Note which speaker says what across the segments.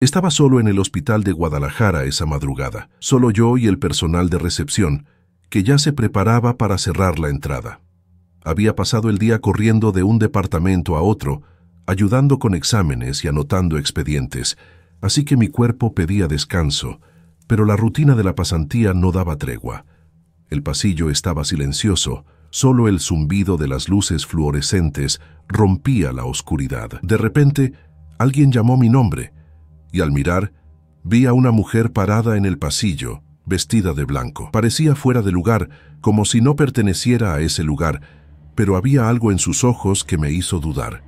Speaker 1: Estaba solo en el hospital de Guadalajara esa madrugada, solo yo y el personal de recepción, que ya se preparaba para cerrar la entrada. Había pasado el día corriendo de un departamento a otro, ayudando con exámenes y anotando expedientes, así que mi cuerpo pedía descanso, pero la rutina de la pasantía no daba tregua. El pasillo estaba silencioso, solo el zumbido de las luces fluorescentes rompía la oscuridad. De repente, alguien llamó mi nombre, y al mirar, vi a una mujer parada en el pasillo, vestida de blanco. Parecía fuera de lugar, como si no perteneciera a ese lugar, pero había algo en sus ojos que me hizo dudar.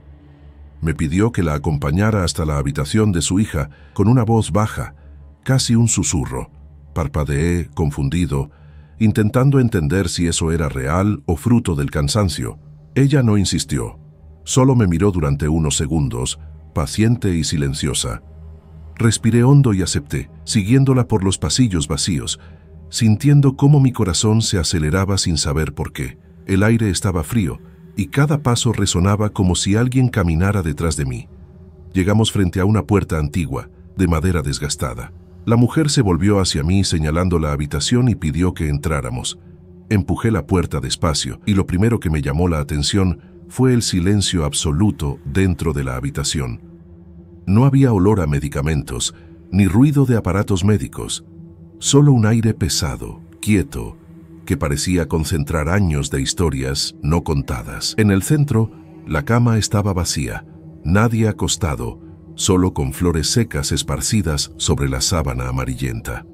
Speaker 1: Me pidió que la acompañara hasta la habitación de su hija, con una voz baja, casi un susurro. Parpadeé, confundido, intentando entender si eso era real o fruto del cansancio. Ella no insistió, solo me miró durante unos segundos, paciente y silenciosa. Respiré hondo y acepté, siguiéndola por los pasillos vacíos, sintiendo cómo mi corazón se aceleraba sin saber por qué. El aire estaba frío, y cada paso resonaba como si alguien caminara detrás de mí. Llegamos frente a una puerta antigua, de madera desgastada. La mujer se volvió hacia mí señalando la habitación y pidió que entráramos. Empujé la puerta despacio, y lo primero que me llamó la atención fue el silencio absoluto dentro de la habitación. No había olor a medicamentos, ni ruido de aparatos médicos, solo un aire pesado, quieto, que parecía concentrar años de historias no contadas. En el centro, la cama estaba vacía, nadie acostado, solo con flores secas esparcidas sobre la sábana amarillenta.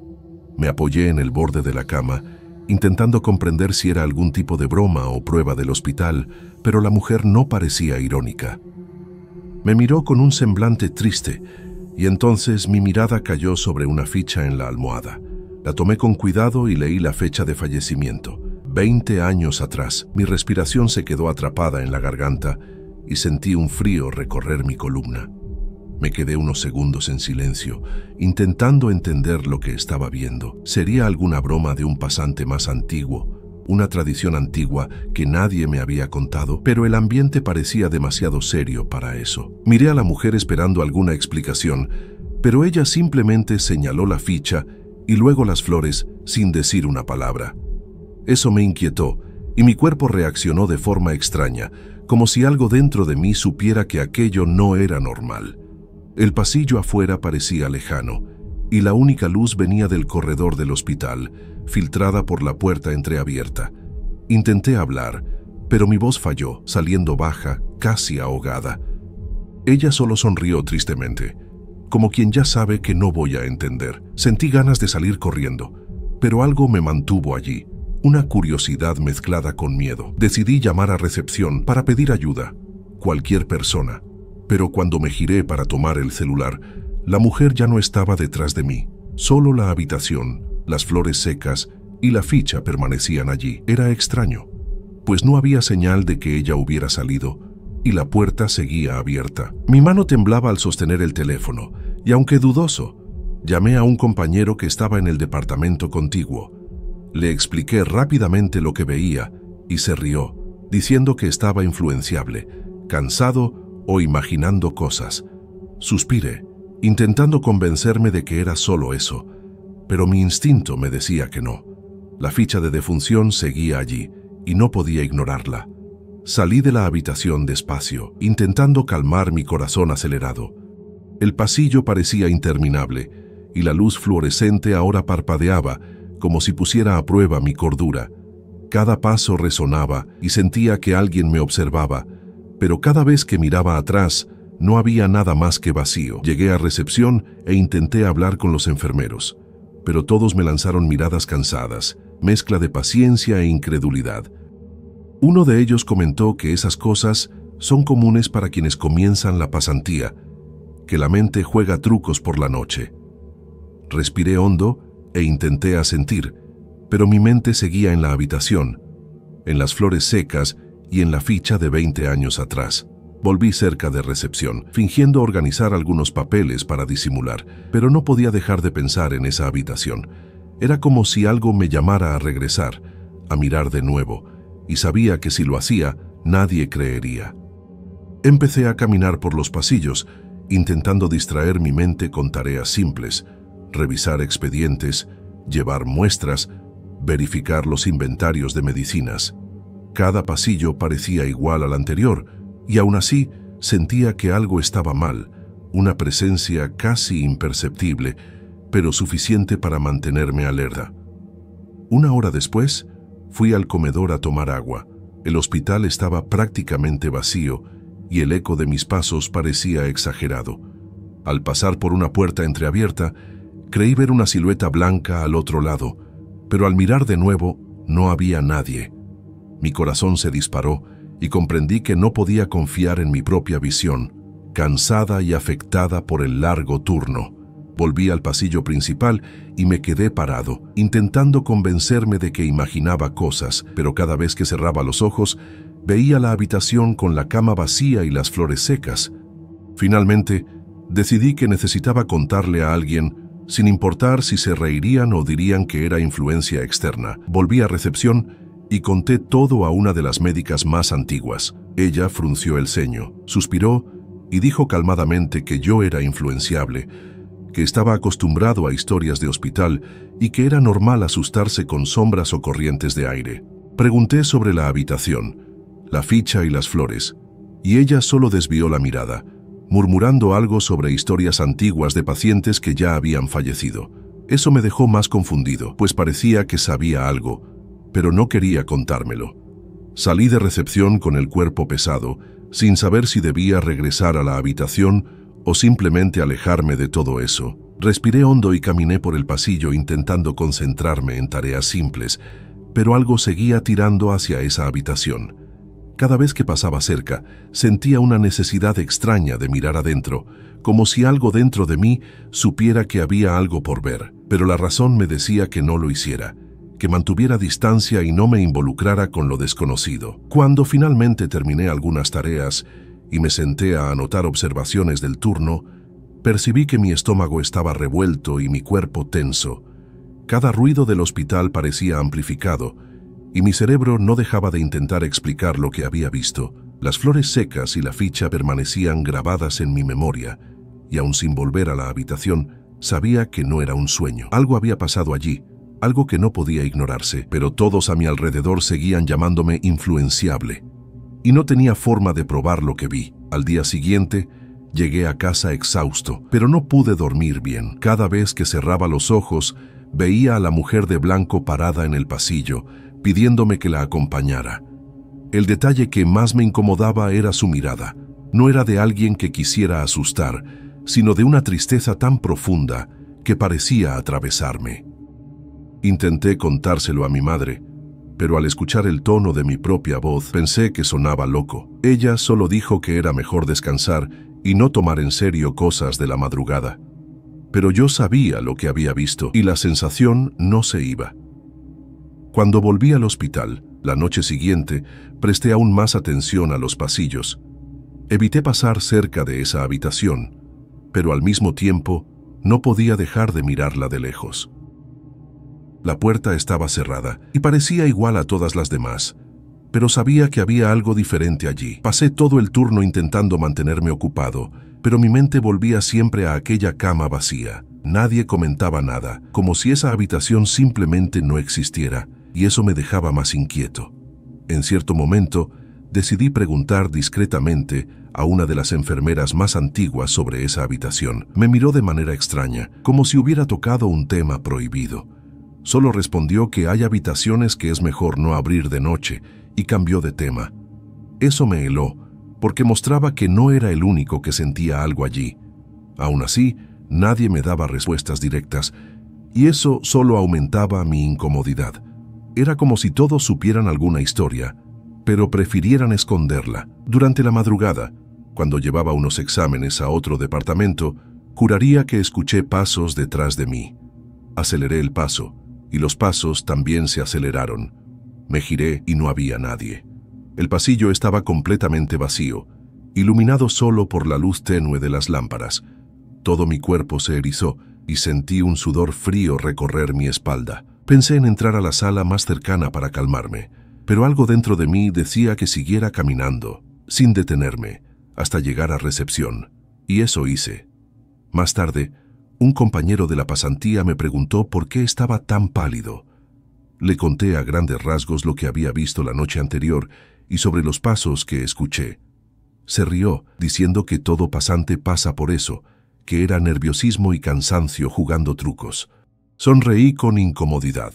Speaker 1: Me apoyé en el borde de la cama, intentando comprender si era algún tipo de broma o prueba del hospital, pero la mujer no parecía irónica. Me miró con un semblante triste, y entonces mi mirada cayó sobre una ficha en la almohada. La tomé con cuidado y leí la fecha de fallecimiento. 20 años atrás. Mi respiración se quedó atrapada en la garganta y sentí un frío recorrer mi columna. Me quedé unos segundos en silencio, intentando entender lo que estaba viendo. ¿Sería alguna broma de un pasante más antiguo? Una tradición antigua que nadie me había contado, pero el ambiente parecía demasiado serio para eso. Miré a la mujer esperando alguna explicación, pero ella simplemente señaló la ficha y luego las flores sin decir una palabra. Eso me inquietó, y mi cuerpo reaccionó de forma extraña, como si algo dentro de mí supiera que aquello no era normal. El pasillo afuera parecía lejano, y la única luz venía del corredor del hospital, filtrada por la puerta entreabierta. Intenté hablar, pero mi voz falló, saliendo baja, casi ahogada. Ella solo sonrió tristemente, como quien ya sabe que no voy a entender. Sentí ganas de salir corriendo, pero algo me mantuvo allí, una curiosidad mezclada con miedo. Decidí llamar a recepción para pedir ayuda, cualquier persona, pero cuando me giré para tomar el celular, la mujer ya no estaba detrás de mí. Solo la habitación, las flores secas y la ficha permanecían allí. Era extraño, pues no había señal de que ella hubiera salido, y la puerta seguía abierta. Mi mano temblaba al sostener el teléfono, y aunque dudoso, llamé a un compañero que estaba en el departamento contiguo. Le expliqué rápidamente lo que veía, y se rió, diciendo que estaba influenciable, cansado o imaginando cosas. Suspiré, intentando convencerme de que era solo eso, pero mi instinto me decía que no. La ficha de defunción seguía allí, y no podía ignorarla. Salí de la habitación despacio, intentando calmar mi corazón acelerado. El pasillo parecía interminable, y la luz fluorescente ahora parpadeaba, como si pusiera a prueba mi cordura. Cada paso resonaba, y sentía que alguien me observaba, pero cada vez que miraba atrás, no había nada más que vacío. Llegué a recepción e intenté hablar con los enfermeros, pero todos me lanzaron miradas cansadas, mezcla de paciencia e incredulidad. Uno de ellos comentó que esas cosas son comunes para quienes comienzan la pasantía, que la mente juega trucos por la noche. Respiré hondo e intenté asentir, pero mi mente seguía en la habitación, en las flores secas y en la ficha de 20 años atrás. Volví cerca de recepción, fingiendo organizar algunos papeles para disimular, pero no podía dejar de pensar en esa habitación. Era como si algo me llamara a regresar, a mirar de nuevo, y sabía que si lo hacía, nadie creería. Empecé a caminar por los pasillos, intentando distraer mi mente con tareas simples, revisar expedientes, llevar muestras, verificar los inventarios de medicinas. Cada pasillo parecía igual al anterior, y aún así sentía que algo estaba mal, una presencia casi imperceptible, pero suficiente para mantenerme alerta. Una hora después, fui al comedor a tomar agua. El hospital estaba prácticamente vacío y el eco de mis pasos parecía exagerado. Al pasar por una puerta entreabierta, creí ver una silueta blanca al otro lado, pero al mirar de nuevo no había nadie. Mi corazón se disparó y comprendí que no podía confiar en mi propia visión, cansada y afectada por el largo turno. Volví al pasillo principal y me quedé parado, intentando convencerme de que imaginaba cosas, pero cada vez que cerraba los ojos, veía la habitación con la cama vacía y las flores secas. Finalmente, decidí que necesitaba contarle a alguien, sin importar si se reirían o dirían que era influencia externa. Volví a recepción y conté todo a una de las médicas más antiguas. Ella frunció el ceño, suspiró y dijo calmadamente que yo era influenciable, que estaba acostumbrado a historias de hospital y que era normal asustarse con sombras o corrientes de aire. Pregunté sobre la habitación, la ficha y las flores, y ella solo desvió la mirada, murmurando algo sobre historias antiguas de pacientes que ya habían fallecido. Eso me dejó más confundido, pues parecía que sabía algo, pero no quería contármelo. Salí de recepción con el cuerpo pesado, sin saber si debía regresar a la habitación o simplemente alejarme de todo eso. Respiré hondo y caminé por el pasillo intentando concentrarme en tareas simples, pero algo seguía tirando hacia esa habitación. Cada vez que pasaba cerca, sentía una necesidad extraña de mirar adentro, como si algo dentro de mí supiera que había algo por ver, pero la razón me decía que no lo hiciera, que mantuviera distancia y no me involucrara con lo desconocido. Cuando finalmente terminé algunas tareas y me senté a anotar observaciones del turno, percibí que mi estómago estaba revuelto y mi cuerpo tenso. Cada ruido del hospital parecía amplificado, y mi cerebro no dejaba de intentar explicar lo que había visto. Las flores secas y la ficha permanecían grabadas en mi memoria, y aun sin volver a la habitación, sabía que no era un sueño. Algo había pasado allí, algo que no podía ignorarse, pero todos a mi alrededor seguían llamándome influenciable, y no tenía forma de probar lo que vi. Al día siguiente, llegué a casa exhausto, pero no pude dormir bien. Cada vez que cerraba los ojos, veía a la mujer de blanco parada en el pasillo, pidiéndome que la acompañara. El detalle que más me incomodaba era su mirada. No era de alguien que quisiera asustar, sino de una tristeza tan profunda que parecía atravesarme. Intenté contárselo a mi madre, pero al escuchar el tono de mi propia voz pensé que sonaba loco. Ella solo dijo que era mejor descansar y no tomar en serio cosas de la madrugada. Pero yo sabía lo que había visto y la sensación no se iba. Cuando volví al hospital, la noche siguiente, presté aún más atención a los pasillos. Evité pasar cerca de esa habitación, pero al mismo tiempo no podía dejar de mirarla de lejos. La puerta estaba cerrada y parecía igual a todas las demás, pero sabía que había algo diferente allí. Pasé todo el turno intentando mantenerme ocupado, pero mi mente volvía siempre a aquella cama vacía. Nadie comentaba nada, como si esa habitación simplemente no existiera, y eso me dejaba más inquieto. En cierto momento, decidí preguntar discretamente a una de las enfermeras más antiguas sobre esa habitación. Me miró de manera extraña, como si hubiera tocado un tema prohibido. Solo respondió que hay habitaciones que es mejor no abrir de noche, y cambió de tema. Eso me heló, porque mostraba que no era el único que sentía algo allí. Aún así, nadie me daba respuestas directas, y eso solo aumentaba mi incomodidad. Era como si todos supieran alguna historia, pero prefirieran esconderla. Durante la madrugada, cuando llevaba unos exámenes a otro departamento, juraría que escuché pasos detrás de mí. Aceleré el paso, y los pasos también se aceleraron. Me giré y no había nadie. El pasillo estaba completamente vacío, iluminado solo por la luz tenue de las lámparas. Todo mi cuerpo se erizó y sentí un sudor frío recorrer mi espalda. Pensé en entrar a la sala más cercana para calmarme, pero algo dentro de mí decía que siguiera caminando, sin detenerme, hasta llegar a recepción. Y eso hice. Más tarde, un compañero de la pasantía me preguntó por qué estaba tan pálido. Le conté a grandes rasgos lo que había visto la noche anterior y sobre los pasos que escuché. Se rió, diciendo que todo pasante pasa por eso, que era nerviosismo y cansancio jugando trucos. Sonreí con incomodidad,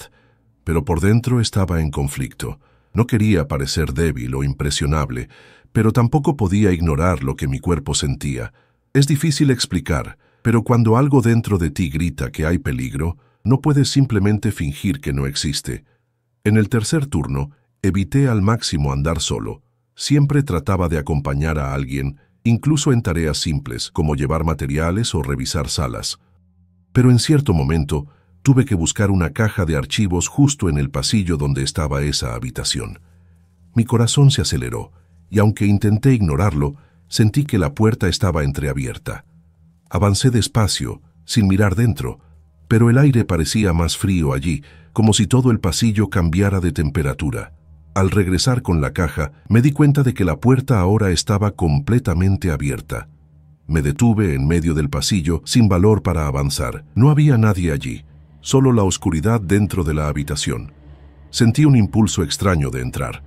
Speaker 1: pero por dentro estaba en conflicto. No quería parecer débil o impresionable, pero tampoco podía ignorar lo que mi cuerpo sentía. Es difícil explicar, pero cuando algo dentro de ti grita que hay peligro, no puedes simplemente fingir que no existe. En el tercer turno, evité al máximo andar solo. Siempre trataba de acompañar a alguien, incluso en tareas simples, como llevar materiales o revisar salas. Pero en cierto momento, tuve que buscar una caja de archivos justo en el pasillo donde estaba esa habitación. Mi corazón se aceleró, y aunque intenté ignorarlo, sentí que la puerta estaba entreabierta. Avancé despacio, sin mirar dentro, pero el aire parecía más frío allí, como si todo el pasillo cambiara de temperatura. Al regresar con la caja, me di cuenta de que la puerta ahora estaba completamente abierta. Me detuve en medio del pasillo, sin valor para avanzar. No había nadie allí, solo la oscuridad dentro de la habitación. Sentí un impulso extraño de entrar,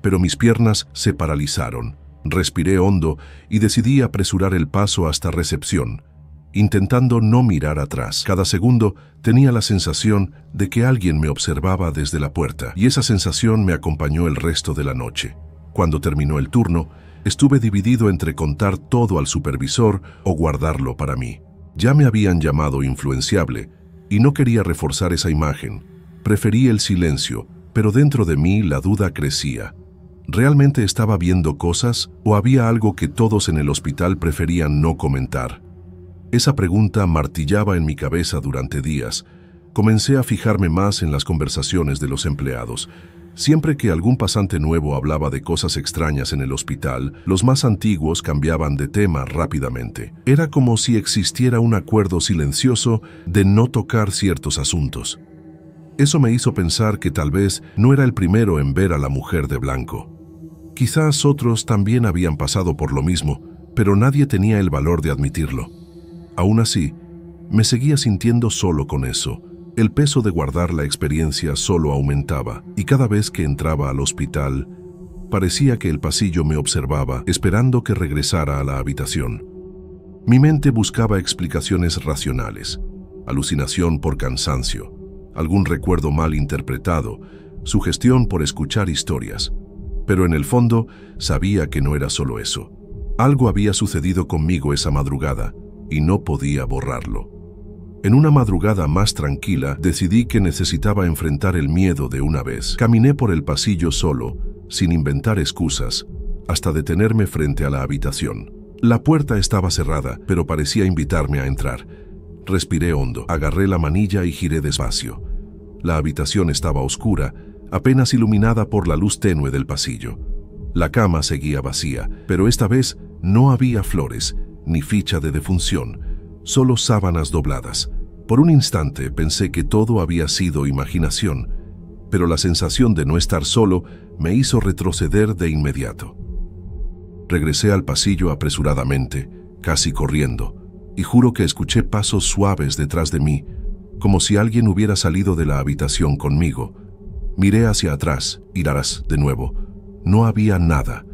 Speaker 1: pero mis piernas se paralizaron. Respiré hondo y decidí apresurar el paso hasta recepción, intentando no mirar atrás. Cada segundo tenía la sensación de que alguien me observaba desde la puerta, y esa sensación me acompañó el resto de la noche. Cuando terminó el turno, estuve dividido entre contar todo al supervisor o guardarlo para mí. Ya me habían llamado influenciable, y no quería reforzar esa imagen. Preferí el silencio, pero dentro de mí la duda crecía. ¿Realmente estaba viendo cosas o había algo que todos en el hospital preferían no comentar? Esa pregunta martillaba en mi cabeza durante días. Comencé a fijarme más en las conversaciones de los empleados. Siempre que algún pasante nuevo hablaba de cosas extrañas en el hospital, los más antiguos cambiaban de tema rápidamente. Era como si existiera un acuerdo silencioso de no tocar ciertos asuntos. Eso me hizo pensar que tal vez no era el primero en ver a la mujer de blanco. Quizás otros también habían pasado por lo mismo, pero nadie tenía el valor de admitirlo. Aún así, me seguía sintiendo solo con eso. El peso de guardar la experiencia solo aumentaba, y cada vez que entraba al hospital, parecía que el pasillo me observaba, esperando que regresara a la habitación. Mi mente buscaba explicaciones racionales, alucinación por cansancio, algún recuerdo mal interpretado, sugestión por escuchar historias. Pero en el fondo, sabía que no era solo eso. Algo había sucedido conmigo esa madrugada, y no podía borrarlo. En una madrugada más tranquila, decidí que necesitaba enfrentar el miedo de una vez. Caminé por el pasillo solo, sin inventar excusas, hasta detenerme frente a la habitación. La puerta estaba cerrada, pero parecía invitarme a entrar. Respiré hondo, agarré la manilla y giré despacio. La habitación estaba oscura, apenas iluminada por la luz tenue del pasillo. La cama seguía vacía, pero esta vez no había flores, ni ficha de defunción, solo sábanas dobladas. Por un instante pensé que todo había sido imaginación, pero la sensación de no estar solo me hizo retroceder de inmediato. Regresé al pasillo apresuradamente, casi corriendo, y juro que escuché pasos suaves detrás de mí, como si alguien hubiera salido de la habitación conmigo. Miré hacia atrás y de nuevo. No había nada.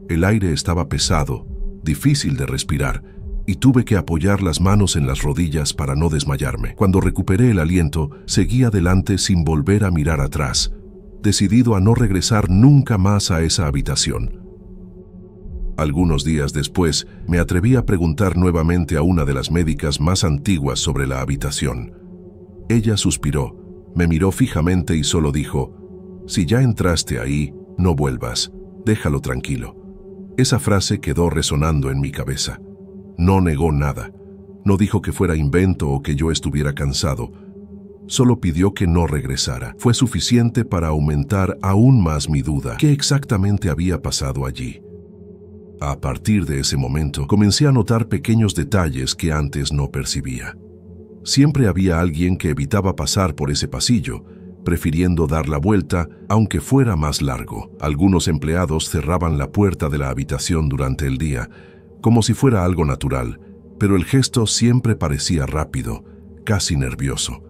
Speaker 1: El aire estaba pesado, difícil de respirar, y tuve que apoyar las manos en las rodillas para no desmayarme. Cuando recuperé el aliento, seguí adelante sin volver a mirar atrás, decidido a no regresar nunca más a esa habitación. Algunos días después, me atreví a preguntar nuevamente a una de las médicas más antiguas sobre la habitación. Ella suspiró, me miró fijamente y solo dijo: «Si ya entraste ahí, no vuelvas, déjalo tranquilo». Esa frase quedó resonando en mi cabeza. No negó nada. No dijo que fuera invento o que yo estuviera cansado. Solo pidió que no regresara. Fue suficiente para aumentar aún más mi duda. ¿Qué exactamente había pasado allí? A partir de ese momento, comencé a notar pequeños detalles que antes no percibía. Siempre había alguien que evitaba pasar por ese pasillo, prefiriendo dar la vuelta, aunque fuera más largo. Algunos empleados cerraban la puerta de la habitación durante el día, como si fuera algo natural, pero el gesto siempre parecía rápido, casi nervioso.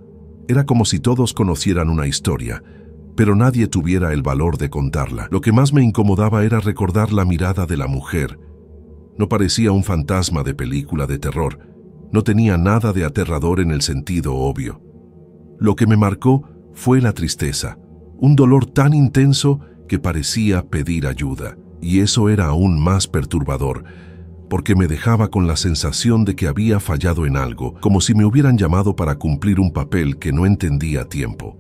Speaker 1: Era como si todos conocieran una historia, pero nadie tuviera el valor de contarla. Lo que más me incomodaba era recordar la mirada de la mujer. No parecía un fantasma de película de terror. No tenía nada de aterrador en el sentido obvio. Lo que me marcó fue la tristeza, un dolor tan intenso que parecía pedir ayuda. Y eso era aún más perturbador, porque me dejaba con la sensación de que había fallado en algo, como si me hubieran llamado para cumplir un papel que no entendía a tiempo.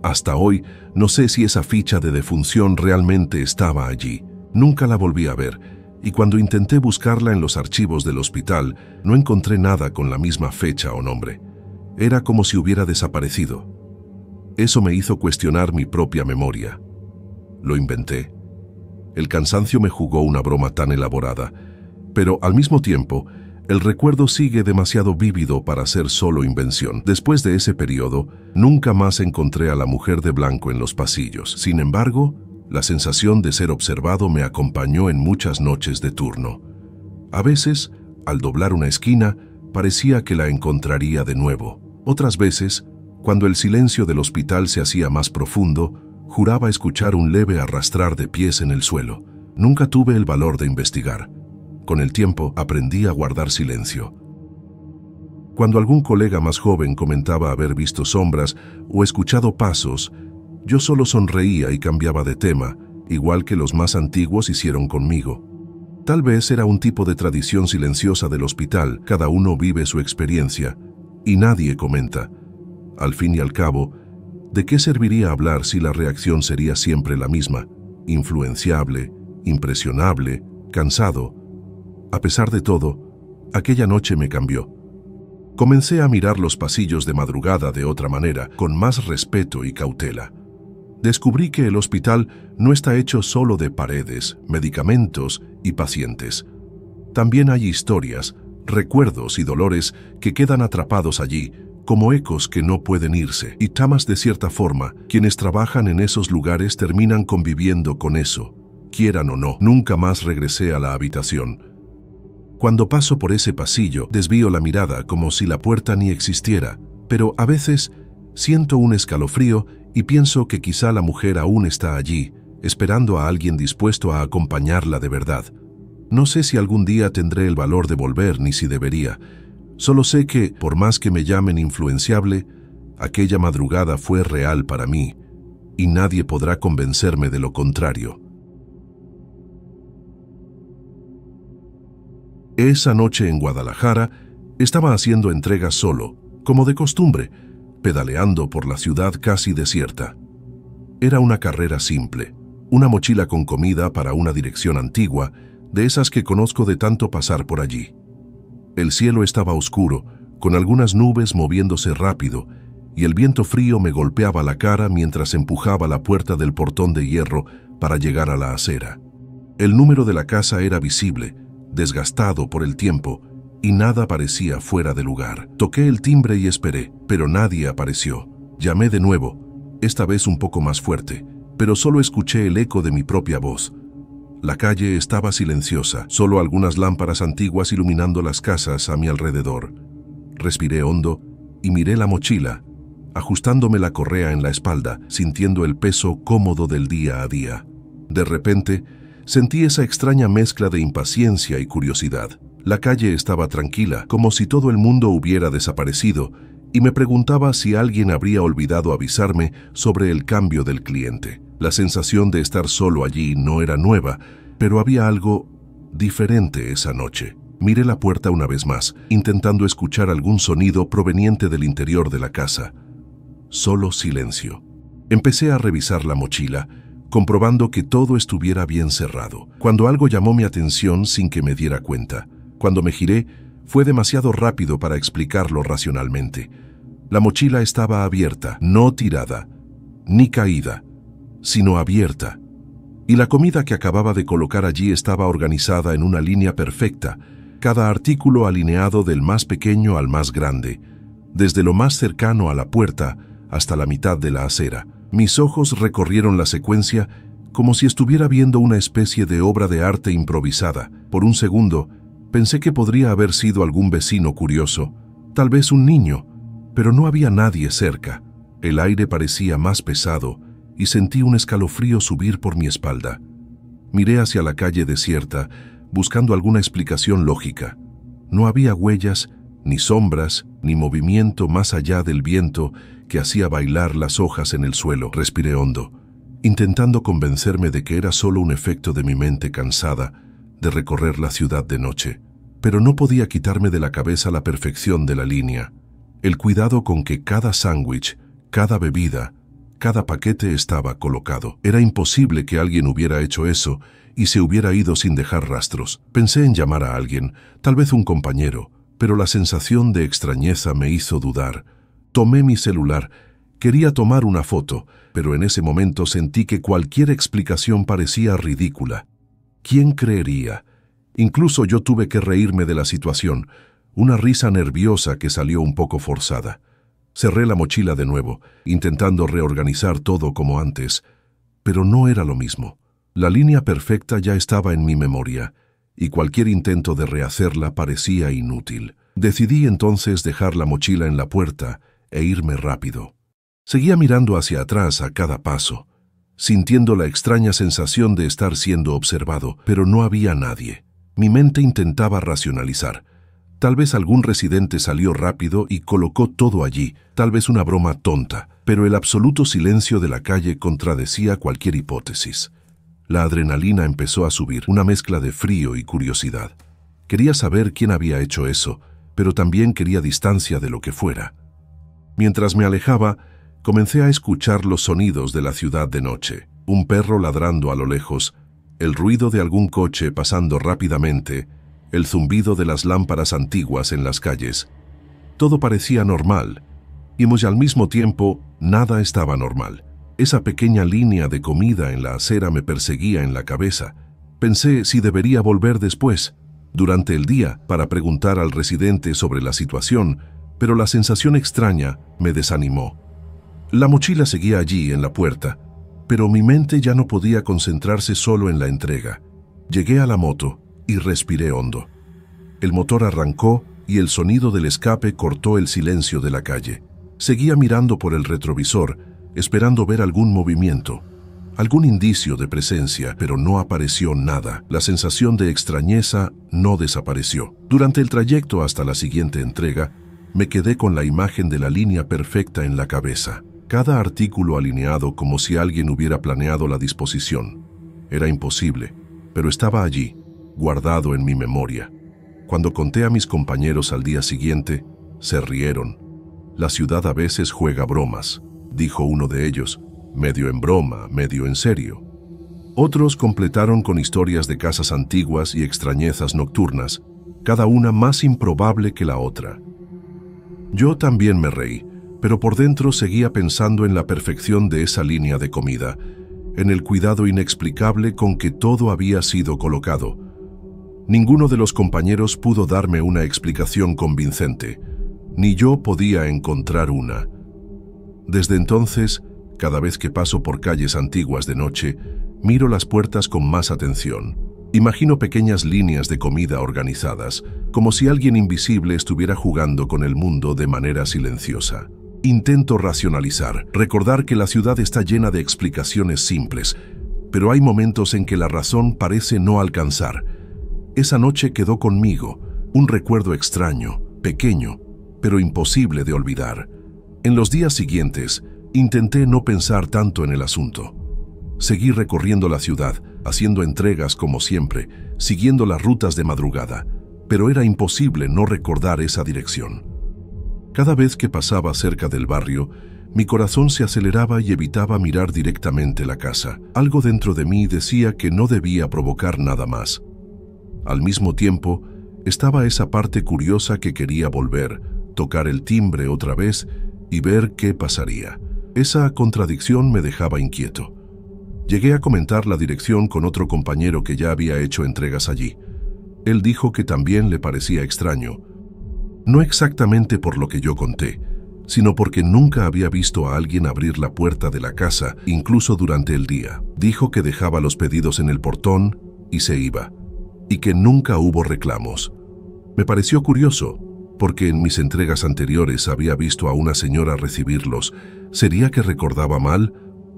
Speaker 1: Hasta hoy no sé si esa ficha de defunción realmente estaba allí. Nunca la volví a ver, y cuando intenté buscarla en los archivos del hospital, no encontré nada con la misma fecha o nombre. Era como si hubiera desaparecido. Eso me hizo cuestionar mi propia memoria. Lo inventé. El cansancio me jugó una broma tan elaborada, pero al mismo tiempo, el recuerdo sigue demasiado vívido para ser solo invención. Después de ese periodo, nunca más encontré a la mujer de blanco en los pasillos. Sin embargo, la sensación de ser observado me acompañó en muchas noches de turno. A veces, al doblar una esquina, parecía que la encontraría de nuevo. Otras veces, cuando el silencio del hospital se hacía más profundo, juraba escuchar un leve arrastrar de pies en el suelo. Nunca tuve el valor de investigar. Con el tiempo aprendí a guardar silencio. Cuando algún colega más joven comentaba haber visto sombras o escuchado pasos, yo solo sonreía y cambiaba de tema, igual que los más antiguos hicieron conmigo. Tal vez era un tipo de tradición silenciosa del hospital, cada uno vive su experiencia, y nadie comenta. Al fin y al cabo, ¿de qué serviría hablar si la reacción sería siempre la misma? Influenciable, impresionable, cansado. A pesar de todo, aquella noche me cambió. Comencé a mirar los pasillos de madrugada de otra manera, con más respeto y cautela. Descubrí que el hospital no está hecho solo de paredes, medicamentos y pacientes. También hay historias, recuerdos y dolores que quedan atrapados allí, como ecos que no pueden irse. Y tamas de cierta forma, quienes trabajan en esos lugares terminan conviviendo con eso, quieran o no. Nunca más regresé a la habitación. Cuando paso por ese pasillo, desvío la mirada como si la puerta ni existiera, pero a veces siento un escalofrío y pienso que quizá la mujer aún está allí, esperando a alguien dispuesto a acompañarla de verdad. No sé si algún día tendré el valor de volver ni si debería. Solo sé que, por más que me llamen influenciable, aquella madrugada fue real para mí, y nadie podrá convencerme de lo contrario. Esa noche en Guadalajara, estaba haciendo entregas solo, como de costumbre, pedaleando por la ciudad casi desierta. Era una carrera simple, una mochila con comida para una dirección antigua, de esas que conozco de tanto pasar por allí. El cielo estaba oscuro, con algunas nubes moviéndose rápido, y el viento frío me golpeaba la cara mientras empujaba la puerta del portón de hierro para llegar a la acera. El número de la casa era visible, desgastado por el tiempo, y nada parecía fuera de lugar. Toqué el timbre y esperé, pero nadie apareció. Llamé de nuevo, esta vez un poco más fuerte, pero solo escuché el eco de mi propia voz. La calle estaba silenciosa, solo algunas lámparas antiguas iluminando las casas a mi alrededor. Respiré hondo y miré la mochila, ajustándome la correa en la espalda, sintiendo el peso cómodo del día a día. De repente, sentí esa extraña mezcla de impaciencia y curiosidad. La calle estaba tranquila, como si todo el mundo hubiera desaparecido, y me preguntaba si alguien habría olvidado avisarme sobre el cambio del cliente. La sensación de estar solo allí no era nueva, pero había algo diferente esa noche. Miré la puerta una vez más, intentando escuchar algún sonido proveniente del interior de la casa. Solo silencio. Empecé a revisar la mochila, comprobando que todo estuviera bien cerrado, cuando algo llamó mi atención sin que me diera cuenta. Cuando me giré, fue demasiado rápido para explicarlo racionalmente. La mochila estaba abierta, no tirada, ni caída, sino abierta. Y la comida que acababa de colocar allí estaba organizada en una línea perfecta, cada artículo alineado del más pequeño al más grande, desde lo más cercano a la puerta hasta la mitad de la acera. Mis ojos recorrieron la secuencia como si estuviera viendo una especie de obra de arte improvisada. Por un segundo, Pensé que podría haber sido algún vecino curioso, tal vez un niño, pero no había nadie cerca. El aire parecía más pesado y sentí un escalofrío subir por mi espalda. Miré hacia la calle desierta, buscando alguna explicación lógica. No había huellas, ni sombras, ni movimiento más allá del viento que hacía bailar las hojas en el suelo. Respiré hondo, intentando convencerme de que era solo un efecto de mi mente cansada de recorrer la ciudad de noche. Pero no podía quitarme de la cabeza la perfección de la línea, el cuidado con que cada sándwich, cada bebida, cada paquete estaba colocado. Era imposible que alguien hubiera hecho eso y se hubiera ido sin dejar rastros. Pensé en llamar a alguien, tal vez un compañero, pero la sensación de extrañeza me hizo dudar. Tomé mi celular. Quería tomar una foto, pero en ese momento sentí que cualquier explicación parecía ridícula. ¿Quién creería? Incluso yo tuve que reírme de la situación, una risa nerviosa que salió un poco forzada. Cerré la mochila de nuevo, intentando reorganizar todo como antes, pero no era lo mismo. La línea perfecta ya estaba en mi memoria, y cualquier intento de rehacerla parecía inútil. Decidí entonces dejar la mochila en la puerta e irme rápido. Seguía mirando hacia atrás a cada paso, sintiendo la extraña sensación de estar siendo observado, pero no había nadie. Mi mente intentaba racionalizar. Tal vez algún residente salió rápido y colocó todo allí, tal vez una broma tonta, pero el absoluto silencio de la calle contradecía cualquier hipótesis. La adrenalina empezó a subir, una mezcla de frío y curiosidad. Quería saber quién había hecho eso, pero también quería distancia de lo que fuera. Mientras me alejaba, comencé a escuchar los sonidos de la ciudad de noche. Un perro ladrando a lo lejos, el ruido de algún coche pasando rápidamente, el zumbido de las lámparas antiguas en las calles. Todo parecía normal, y al mismo tiempo nada estaba normal. Esa pequeña línea de comida en la acera me perseguía en la cabeza. Pensé si debería volver después, durante el día, para preguntar al residente sobre la situación, pero la sensación extraña me desanimó. La mochila seguía allí en la puerta, pero mi mente ya no podía concentrarse solo en la entrega. Llegué a la moto y respiré hondo. El motor arrancó y el sonido del escape cortó el silencio de la calle. Seguía mirando por el retrovisor, esperando ver algún movimiento, algún indicio de presencia, pero no apareció nada. La sensación de extrañeza no desapareció. Durante el trayecto hasta la siguiente entrega, me quedé con la imagen de la línea perfecta en la cabeza. Cada artículo alineado como si alguien hubiera planeado la disposición. Era imposible, pero estaba allí, guardado en mi memoria. Cuando conté a mis compañeros al día siguiente, se rieron. La ciudad a veces juega bromas, dijo uno de ellos, medio en broma, medio en serio. Otros completaron con historias de casas antiguas y extrañezas nocturnas, cada una más improbable que la otra. Yo también me reí, pero por dentro seguía pensando en la perfección de esa línea de comida, en el cuidado inexplicable con que todo había sido colocado. Ninguno de los compañeros pudo darme una explicación convincente, ni yo podía encontrar una. Desde entonces, cada vez que paso por calles antiguas de noche, miro las puertas con más atención. Imagino pequeñas líneas de comida organizadas, como si alguien invisible estuviera jugando con el mundo de manera silenciosa. Intento racionalizar, recordar que la ciudad está llena de explicaciones simples, pero hay momentos en que la razón parece no alcanzar. Esa noche quedó conmigo, un recuerdo extraño, pequeño, pero imposible de olvidar. En los días siguientes, intenté no pensar tanto en el asunto. Seguí recorriendo la ciudad, haciendo entregas como siempre, siguiendo las rutas de madrugada, pero era imposible no recordar esa dirección. Cada vez que pasaba cerca del barrio, mi corazón se aceleraba y evitaba mirar directamente la casa. Algo dentro de mí decía que no debía provocar nada más. Al mismo tiempo, estaba esa parte curiosa que quería volver, tocar el timbre otra vez y ver qué pasaría. Esa contradicción me dejaba inquieto. Llegué a comentar la dirección con otro compañero que ya había hecho entregas allí. Él dijo que también le parecía extraño. No exactamente por lo que yo conté, sino porque nunca había visto a alguien abrir la puerta de la casa, incluso durante el día. Dijo que dejaba los pedidos en el portón y se iba, y que nunca hubo reclamos. Me pareció curioso, porque en mis entregas anteriores había visto a una señora recibirlos. ¿Sería que recordaba mal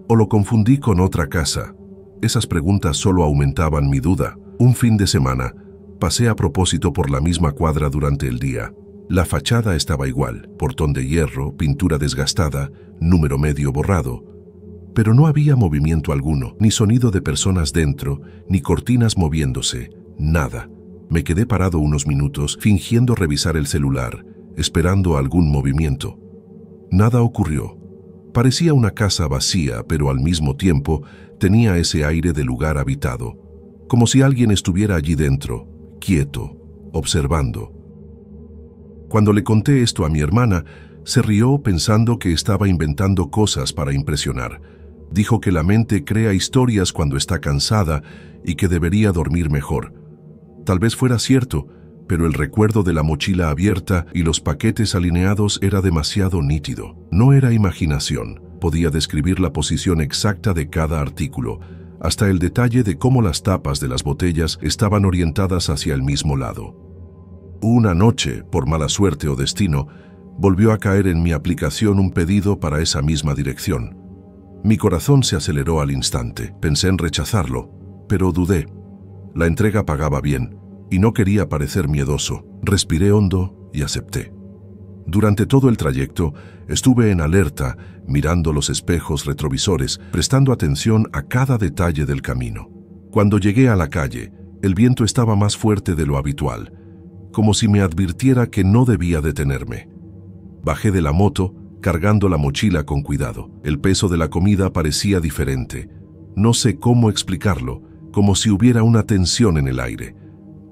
Speaker 1: o lo confundí con otra casa? Esas preguntas solo aumentaban mi duda. Un fin de semana, pasé a propósito por la misma cuadra durante el día. La fachada estaba igual, portón de hierro, pintura desgastada, número medio borrado. Pero no había movimiento alguno, ni sonido de personas dentro, ni cortinas moviéndose, nada. Me quedé parado unos minutos, fingiendo revisar el celular, esperando algún movimiento. Nada ocurrió. Parecía una casa vacía, pero al mismo tiempo tenía ese aire de lugar habitado, como si alguien estuviera allí dentro, quieto, observando. Cuando le conté esto a mi hermana, se rió pensando que estaba inventando cosas para impresionar. Dijo que la mente crea historias cuando está cansada y que debería dormir mejor. Tal vez fuera cierto, pero el recuerdo de la mochila abierta y los paquetes alineados era demasiado nítido. No era imaginación. Podía describir la posición exacta de cada artículo, hasta el detalle de cómo las tapas de las botellas estaban orientadas hacia el mismo lado. Una noche, por mala suerte o destino, volvió a caer en mi aplicación un pedido para esa misma dirección. Mi corazón se aceleró al instante. Pensé en rechazarlo, pero dudé. La entrega pagaba bien y no quería parecer miedoso. Respiré hondo y acepté. Durante todo el trayecto estuve en alerta, mirando los espejos retrovisores, prestando atención a cada detalle del camino. Cuando llegué a la calle, el viento estaba más fuerte de lo habitual, como si me advirtiera que no debía detenerme. Bajé de la moto, cargando la mochila con cuidado. El peso de la comida parecía diferente. No sé cómo explicarlo, como si hubiera una tensión en el aire.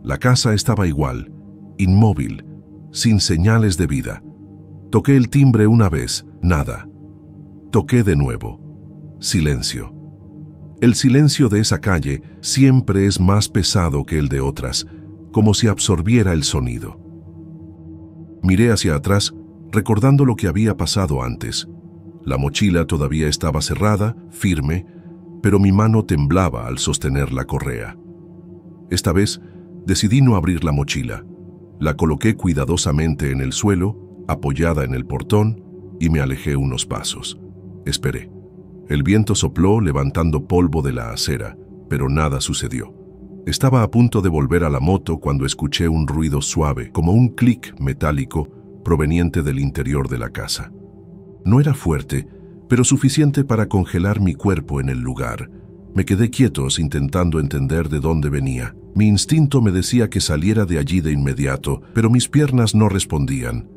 Speaker 1: La casa estaba igual, inmóvil, sin señales de vida. Toqué el timbre una vez, nada. Toqué de nuevo. Silencio. El silencio de esa calle siempre es más pesado que el de otras, como si absorbiera el sonido. Miré hacia atrás, recordando lo que había pasado antes. La mochila todavía estaba cerrada, firme, pero mi mano temblaba al sostener la correa. Esta vez decidí no abrir la mochila. La coloqué cuidadosamente en el suelo, apoyada en el portón, y me alejé unos pasos. Esperé. El viento sopló levantando polvo de la acera, pero nada sucedió. Estaba a punto de volver a la moto cuando escuché un ruido suave, como un clic metálico proveniente del interior de la casa. No era fuerte, pero suficiente para congelar mi cuerpo en el lugar. Me quedé quieto intentando entender de dónde venía. Mi instinto me decía que saliera de allí de inmediato, pero mis piernas no respondían.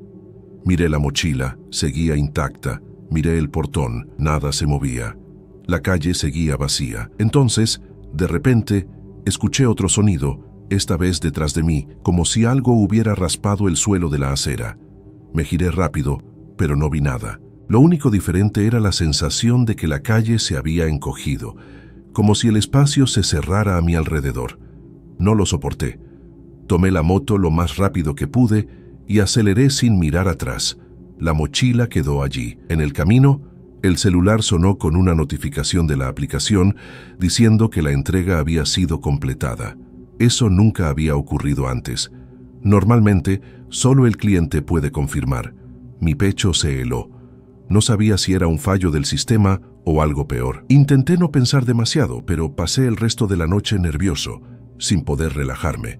Speaker 1: Miré la mochila, seguía intacta. Miré el portón, nada se movía. La calle seguía vacía. Entonces, de repente, escuché otro sonido, esta vez detrás de mí, como si algo hubiera raspado el suelo de la acera. Me giré rápido, pero no vi nada. Lo único diferente era la sensación de que la calle se había encogido, como si el espacio se cerrara a mi alrededor. No lo soporté. Tomé la moto lo más rápido que pude y aceleré sin mirar atrás. La mochila quedó allí. En el camino, el celular sonó con una notificación de la aplicación diciendo que la entrega había sido completada. Eso nunca había ocurrido antes. Normalmente, solo el cliente puede confirmar. Mi pecho se heló. No sabía si era un fallo del sistema o algo peor. Intenté no pensar demasiado, pero pasé el resto de la noche nervioso, sin poder relajarme.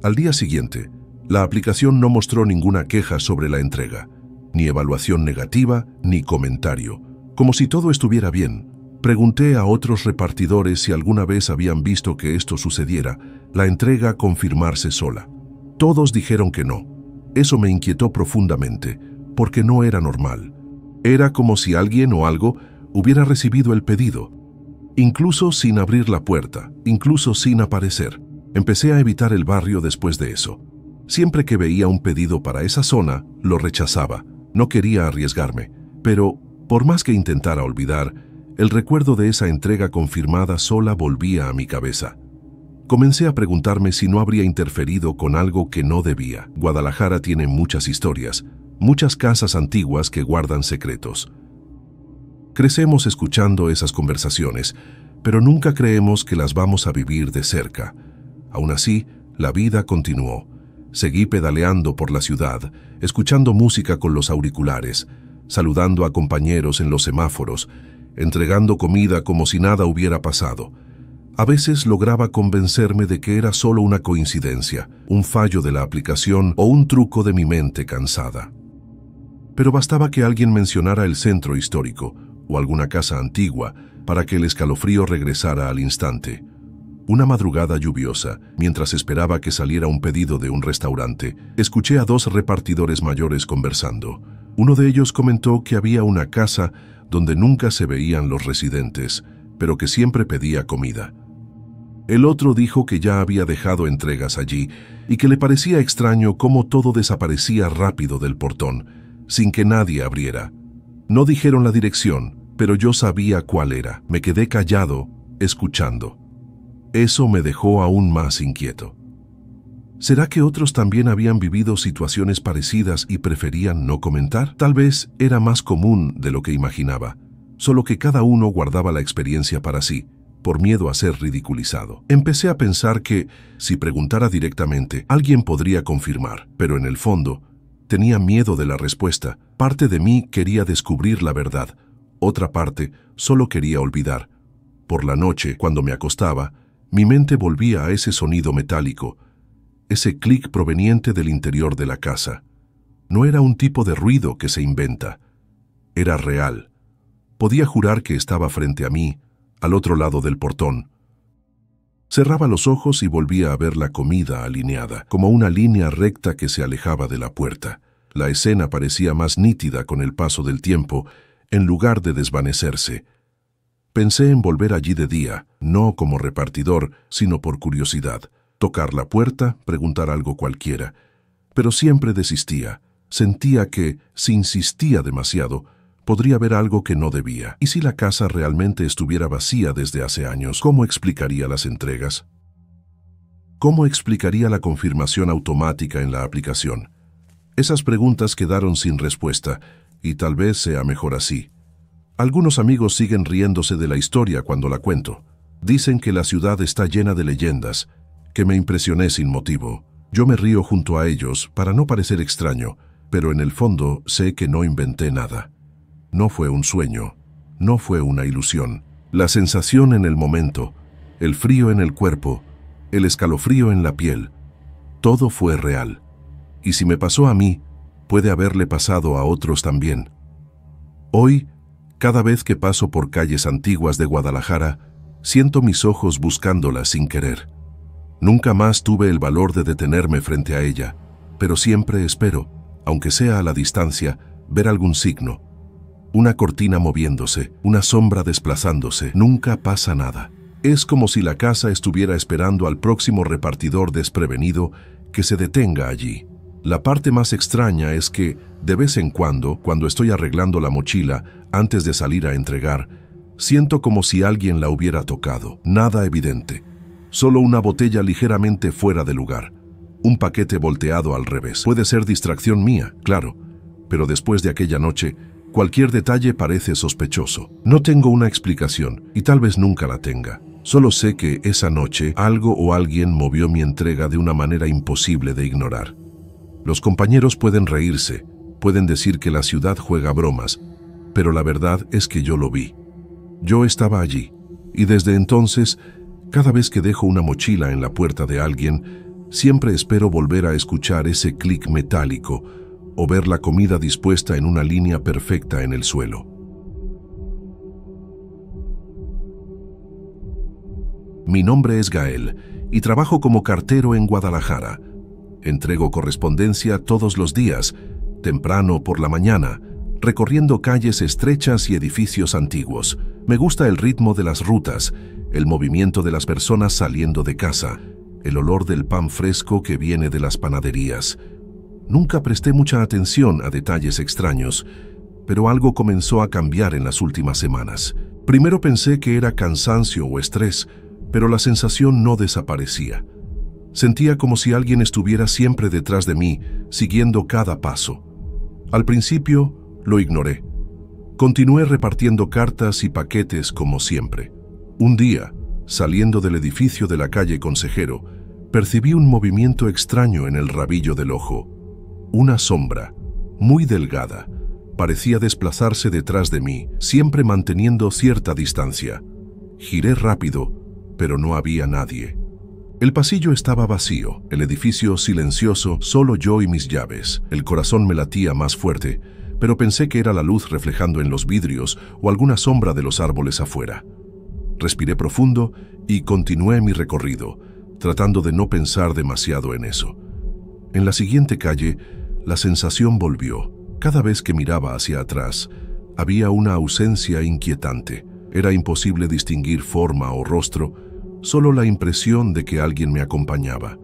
Speaker 1: Al día siguiente, la aplicación no mostró ninguna queja sobre la entrega, ni evaluación negativa, ni comentario, como si todo estuviera bien. Pregunté a otros repartidores si alguna vez habían visto que esto sucediera, la entrega confirmarse sola. Todos dijeron que no. Eso me inquietó profundamente, porque no era normal. Era como si alguien o algo hubiera recibido el pedido, incluso sin abrir la puerta, incluso sin aparecer. Empecé a evitar el barrio después de eso. Siempre que veía un pedido para esa zona, lo rechazaba. No quería arriesgarme, pero por más que intentara olvidar, el recuerdo de esa entrega confirmada sola volvía a mi cabeza. Comencé a preguntarme si no habría interferido con algo que no debía. Guadalajara tiene muchas historias, muchas casas antiguas que guardan secretos. Crecemos escuchando esas conversaciones, pero nunca creemos que las vamos a vivir de cerca. Aún así, la vida continuó. Seguí pedaleando por la ciudad, escuchando música con los auriculares, saludando a compañeros en los semáforos, entregando comida como si nada hubiera pasado. A veces lograba convencerme de que era solo una coincidencia, un fallo de la aplicación o un truco de mi mente cansada. Pero bastaba que alguien mencionara el centro histórico o alguna casa antigua para que el escalofrío regresara al instante. Una madrugada lluviosa, mientras esperaba que saliera un pedido de un restaurante, escuché a dos repartidores mayores conversando. Uno de ellos comentó que había una casa donde nunca se veían los residentes, pero que siempre pedía comida. El otro dijo que ya había dejado entregas allí y que le parecía extraño cómo todo desaparecía rápido del portón, sin que nadie abriera. No dijeron la dirección, pero yo sabía cuál era. Me quedé callado, escuchando. Eso me dejó aún más inquieto. ¿Será que otros también habían vivido situaciones parecidas y preferían no comentar? Tal vez era más común de lo que imaginaba, solo que cada uno guardaba la experiencia para sí, por miedo a ser ridiculizado. Empecé a pensar que, si preguntara directamente, alguien podría confirmar, pero en el fondo, tenía miedo de la respuesta. Parte de mí quería descubrir la verdad, otra parte solo quería olvidar. Por la noche, cuando me acostaba, mi mente volvía a ese sonido metálico, ese clic proveniente del interior de la casa. No era un tipo de ruido que se inventa, era real. Podía jurar que estaba frente a mí, al otro lado del portón. Cerraba los ojos y volvía a ver la comida alineada, como una línea recta que se alejaba de la puerta. La escena parecía más nítida con el paso del tiempo, en lugar de desvanecerse. Pensé en volver allí de día, no como repartidor, sino por curiosidad. Tocar la puerta, preguntar algo cualquiera. Pero siempre desistía. Sentía que, si insistía demasiado, podría ver algo que no debía. ¿Y si la casa realmente estuviera vacía desde hace años? ¿Cómo explicaría las entregas? ¿Cómo explicaría la confirmación automática en la aplicación? Esas preguntas quedaron sin respuesta, y tal vez sea mejor así. Algunos amigos siguen riéndose de la historia cuando la cuento. Dicen que la ciudad está llena de leyendas, que me impresioné sin motivo. Yo me río junto a ellos para no parecer extraño, pero en el fondo sé que no inventé nada. No fue un sueño, no fue una ilusión. La sensación en el momento, el frío en el cuerpo, el escalofrío en la piel, todo fue real. Y si me pasó a mí, puede haberle pasado a otros también. Hoy, cada vez que paso por calles antiguas de Guadalajara, siento mis ojos buscándolas sin querer. Nunca más tuve el valor de detenerme frente a ella, pero siempre espero, aunque sea a la distancia, ver algún signo. Una cortina moviéndose, una sombra desplazándose, nunca pasa nada. Es como si la casa estuviera esperando al próximo repartidor desprevenido que se detenga allí. La parte más extraña es que, de vez en cuando estoy arreglando la mochila antes de salir a entregar, siento como si alguien la hubiera tocado. Nada evidente, solo una botella ligeramente fuera de lugar, un paquete volteado al revés. Puede ser distracción mía, claro, pero después de aquella noche, cualquier detalle parece sospechoso. No tengo una explicación, y tal vez nunca la tenga. Solo sé que esa noche algo o alguien movió mi entrega de una manera imposible de ignorar. Los compañeros pueden reírse, pueden decir que la ciudad juega bromas, pero la verdad es que yo lo vi. Yo estaba allí, y desde entonces, cada vez que dejo una mochila en la puerta de alguien, siempre espero volver a escuchar ese clic metálico o ver la comida dispuesta en una línea perfecta en el suelo. Mi nombre es Gael y trabajo como cartero en Guadalajara. Entrego correspondencia todos los días, temprano por la mañana, recorriendo calles estrechas y edificios antiguos. Me gusta el ritmo de las rutas, el movimiento de las personas saliendo de casa, el olor del pan fresco que viene de las panaderías. Nunca presté mucha atención a detalles extraños, pero algo comenzó a cambiar en las últimas semanas. Primero pensé que era cansancio o estrés, pero la sensación no desaparecía. Sentía como si alguien estuviera siempre detrás de mí, siguiendo cada paso. Al principio, lo ignoré. Continué repartiendo cartas y paquetes como siempre. Un día, saliendo del edificio de la calle Consejero, Percibí un movimiento extraño en el rabillo del ojo. Una sombra, muy delgada, parecía desplazarse detrás de mí, siempre manteniendo cierta distancia. Giré rápido, pero no había nadie. El pasillo estaba vacío, el edificio silencioso, solo yo y mis llaves. El corazón me latía más fuerte, pero pensé que era la luz reflejando en los vidrios o alguna sombra de los árboles afuera. Respiré profundo y continué mi recorrido, tratando de no pensar demasiado en eso. En la siguiente calle, la sensación volvió. Cada vez que miraba hacia atrás, había una ausencia inquietante. Era imposible distinguir forma o rostro, solo la impresión de que alguien me acompañaba.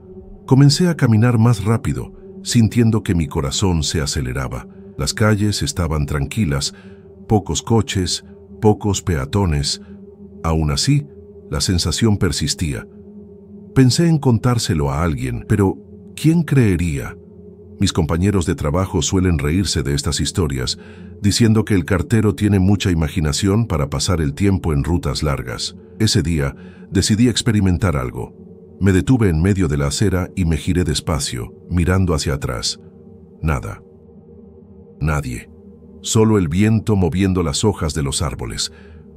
Speaker 1: Comencé a caminar más rápido, sintiendo que mi corazón se aceleraba. Las calles estaban tranquilas, pocos coches, pocos peatones. Aún así, la sensación persistía. Pensé en contárselo a alguien, pero ¿quién creería? Mis compañeros de trabajo suelen reírse de estas historias, diciendo que el cartero tiene mucha imaginación para pasar el tiempo en rutas largas. Ese día, decidí experimentar algo. Me detuve en medio de la acera y me giré despacio, mirando hacia atrás. Nada. Nadie. Solo el viento moviendo las hojas de los árboles.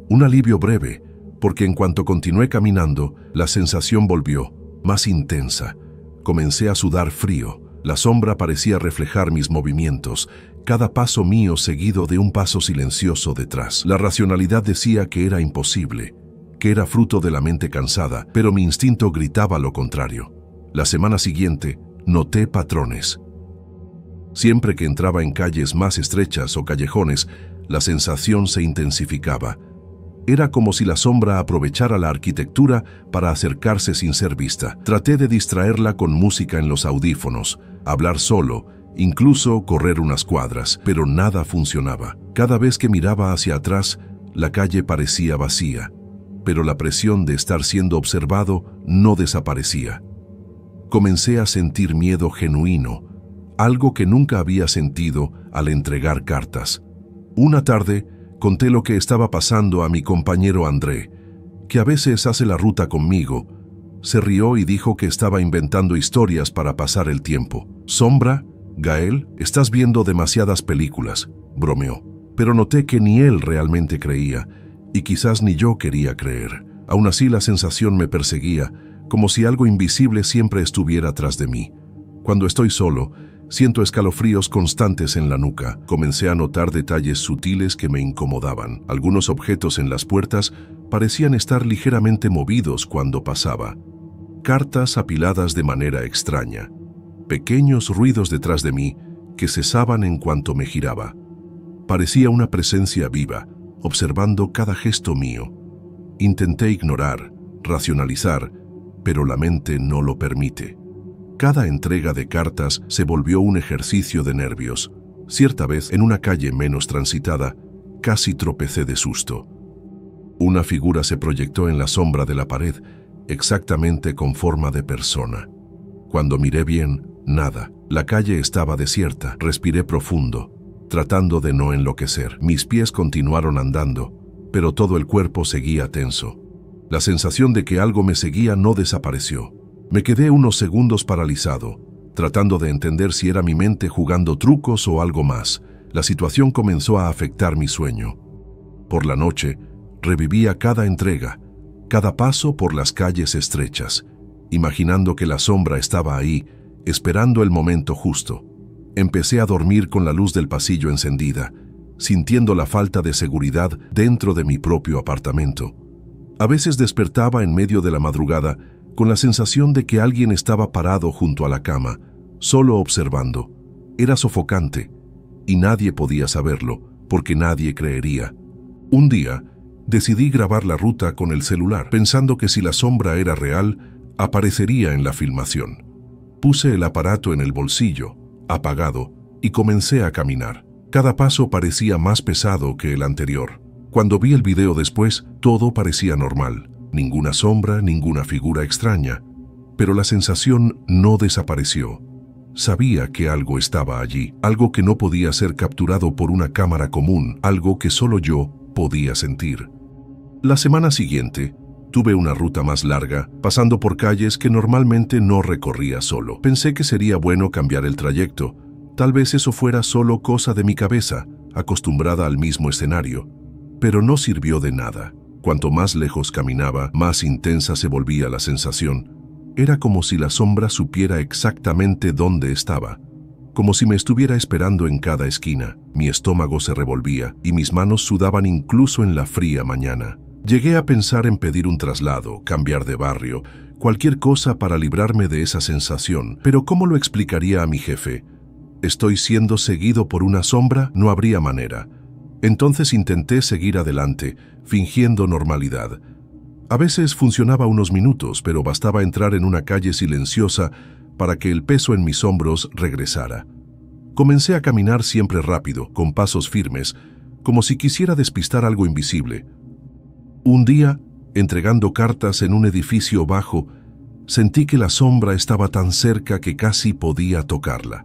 Speaker 1: Un alivio breve, porque en cuanto continué caminando, la sensación volvió, más intensa. Comencé a sudar frío. La sombra parecía reflejar mis movimientos, cada paso mío seguido de un paso silencioso detrás. La racionalidad decía que era imposible, que era fruto de la mente cansada, pero mi instinto gritaba lo contrario. La semana siguiente, noté patrones. Siempre que entraba en calles más estrechas o callejones, la sensación se intensificaba. Era como si la sombra aprovechara la arquitectura para acercarse sin ser vista. Traté de distraerla con música en los audífonos, hablar solo, incluso correr unas cuadras, pero nada funcionaba. Cada vez que miraba hacia atrás, la calle parecía vacía, pero la presión de estar siendo observado no desaparecía. Comencé a sentir miedo genuino, algo que nunca había sentido al entregar cartas. Una tarde, conté lo que estaba pasando a mi compañero André, que a veces hace la ruta conmigo. Se rió y dijo que estaba inventando historias para pasar el tiempo. «Sombra, Gael, estás viendo demasiadas películas», bromeó. Pero noté que ni él realmente creía, y quizás ni yo quería creer. Aún así la sensación me perseguía, como si algo invisible siempre estuviera tras de mí. Cuando estoy solo, siento escalofríos constantes en la nuca. Comencé a notar detalles sutiles que me incomodaban. Algunos objetos en las puertas parecían estar ligeramente movidos cuando pasaba. Cartas apiladas de manera extraña. Pequeños ruidos detrás de mí que cesaban en cuanto me giraba. Parecía una presencia viva, observando cada gesto mío. Intenté ignorar, racionalizar, pero la mente no lo permite. Cada entrega de cartas se volvió un ejercicio de nervios. Cierta vez, en una calle menos transitada, casi tropecé de susto. Una figura se proyectó en la sombra de la pared, exactamente con forma de persona. Cuando miré bien, nada. La calle estaba desierta. Respiré profundo, tratando de no enloquecer. Mis pies continuaron andando, pero todo el cuerpo seguía tenso. La sensación de que algo me seguía no desapareció. Me quedé unos segundos paralizado, tratando de entender si era mi mente jugando trucos o algo más. La situación comenzó a afectar mi sueño. Por la noche, revivía cada entrega, cada paso por las calles estrechas, imaginando que la sombra estaba ahí, esperando el momento justo. Empecé a dormir con la luz del pasillo encendida, sintiendo la falta de seguridad dentro de mi propio apartamento. A veces despertaba en medio de la madrugada con la sensación de que alguien estaba parado junto a la cama, solo observando. Era sofocante, y nadie podía saberlo, porque nadie creería. Un día, decidí grabar la ruta con el celular, pensando que si la sombra era real, aparecería en la filmación. Puse el aparato en el bolsillo, apagado, y comencé a caminar. Cada paso parecía más pesado que el anterior. Cuando vi el video después, todo parecía normal. Ninguna sombra, ninguna figura extraña. Pero la sensación no desapareció. Sabía que algo estaba allí, algo que no podía ser capturado por una cámara común, algo que solo yo podía sentir. La semana siguiente, Tuve una ruta más larga, pasando por calles que normalmente no recorría solo. Pensé que sería bueno cambiar el trayecto. Tal vez eso fuera solo cosa de mi cabeza, acostumbrada al mismo escenario. Pero no sirvió de nada. Cuanto más lejos caminaba, más intensa se volvía la sensación. Era como si la sombra supiera exactamente dónde estaba, como si me estuviera esperando en cada esquina. Mi estómago se revolvía y mis manos sudaban incluso en la fría mañana. Llegué a pensar en pedir un traslado, cambiar de barrio, cualquier cosa para librarme de esa sensación. Pero ¿cómo lo explicaría a mi jefe? ¿Estoy siendo seguido por una sombra? No habría manera. Entonces intenté seguir adelante, fingiendo normalidad. A veces funcionaba unos minutos, pero bastaba entrar en una calle silenciosa para que el peso en mis hombros regresara. Comencé a caminar siempre rápido, con pasos firmes, como si quisiera despistar algo invisible. Un día, entregando cartas en un edificio bajo, sentí que la sombra estaba tan cerca que casi podía tocarla.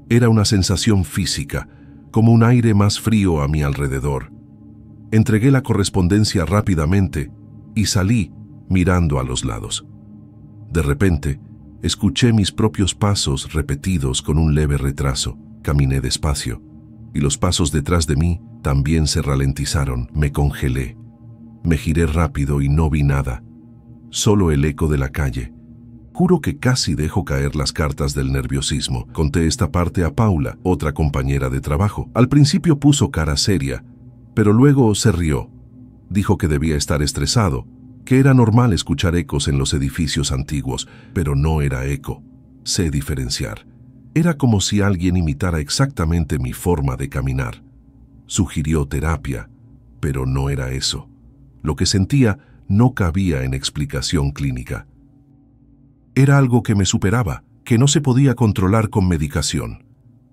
Speaker 1: Era una sensación física, como un aire más frío a mi alrededor. Entregué la correspondencia rápidamente y salí mirando a los lados. De repente, escuché mis propios pasos repetidos con un leve retraso. Caminé despacio, y los pasos detrás de mí también se ralentizaron. Me congelé. Me giré rápido y no vi nada, solo el eco de la calle. Juro que casi dejo caer las cartas del nerviosismo. Conté esta parte a Paula, otra compañera de trabajo. Al principio puso cara seria, pero luego se rió. Dijo que debía estar estresado, que era normal escuchar ecos en los edificios antiguos, pero no era eco. Sé diferenciar. Era como si alguien imitara exactamente mi forma de caminar. Sugirió terapia, pero no era eso. Lo que sentía no cabía en explicación clínica. Era algo que me superaba, que no se podía controlar con medicación.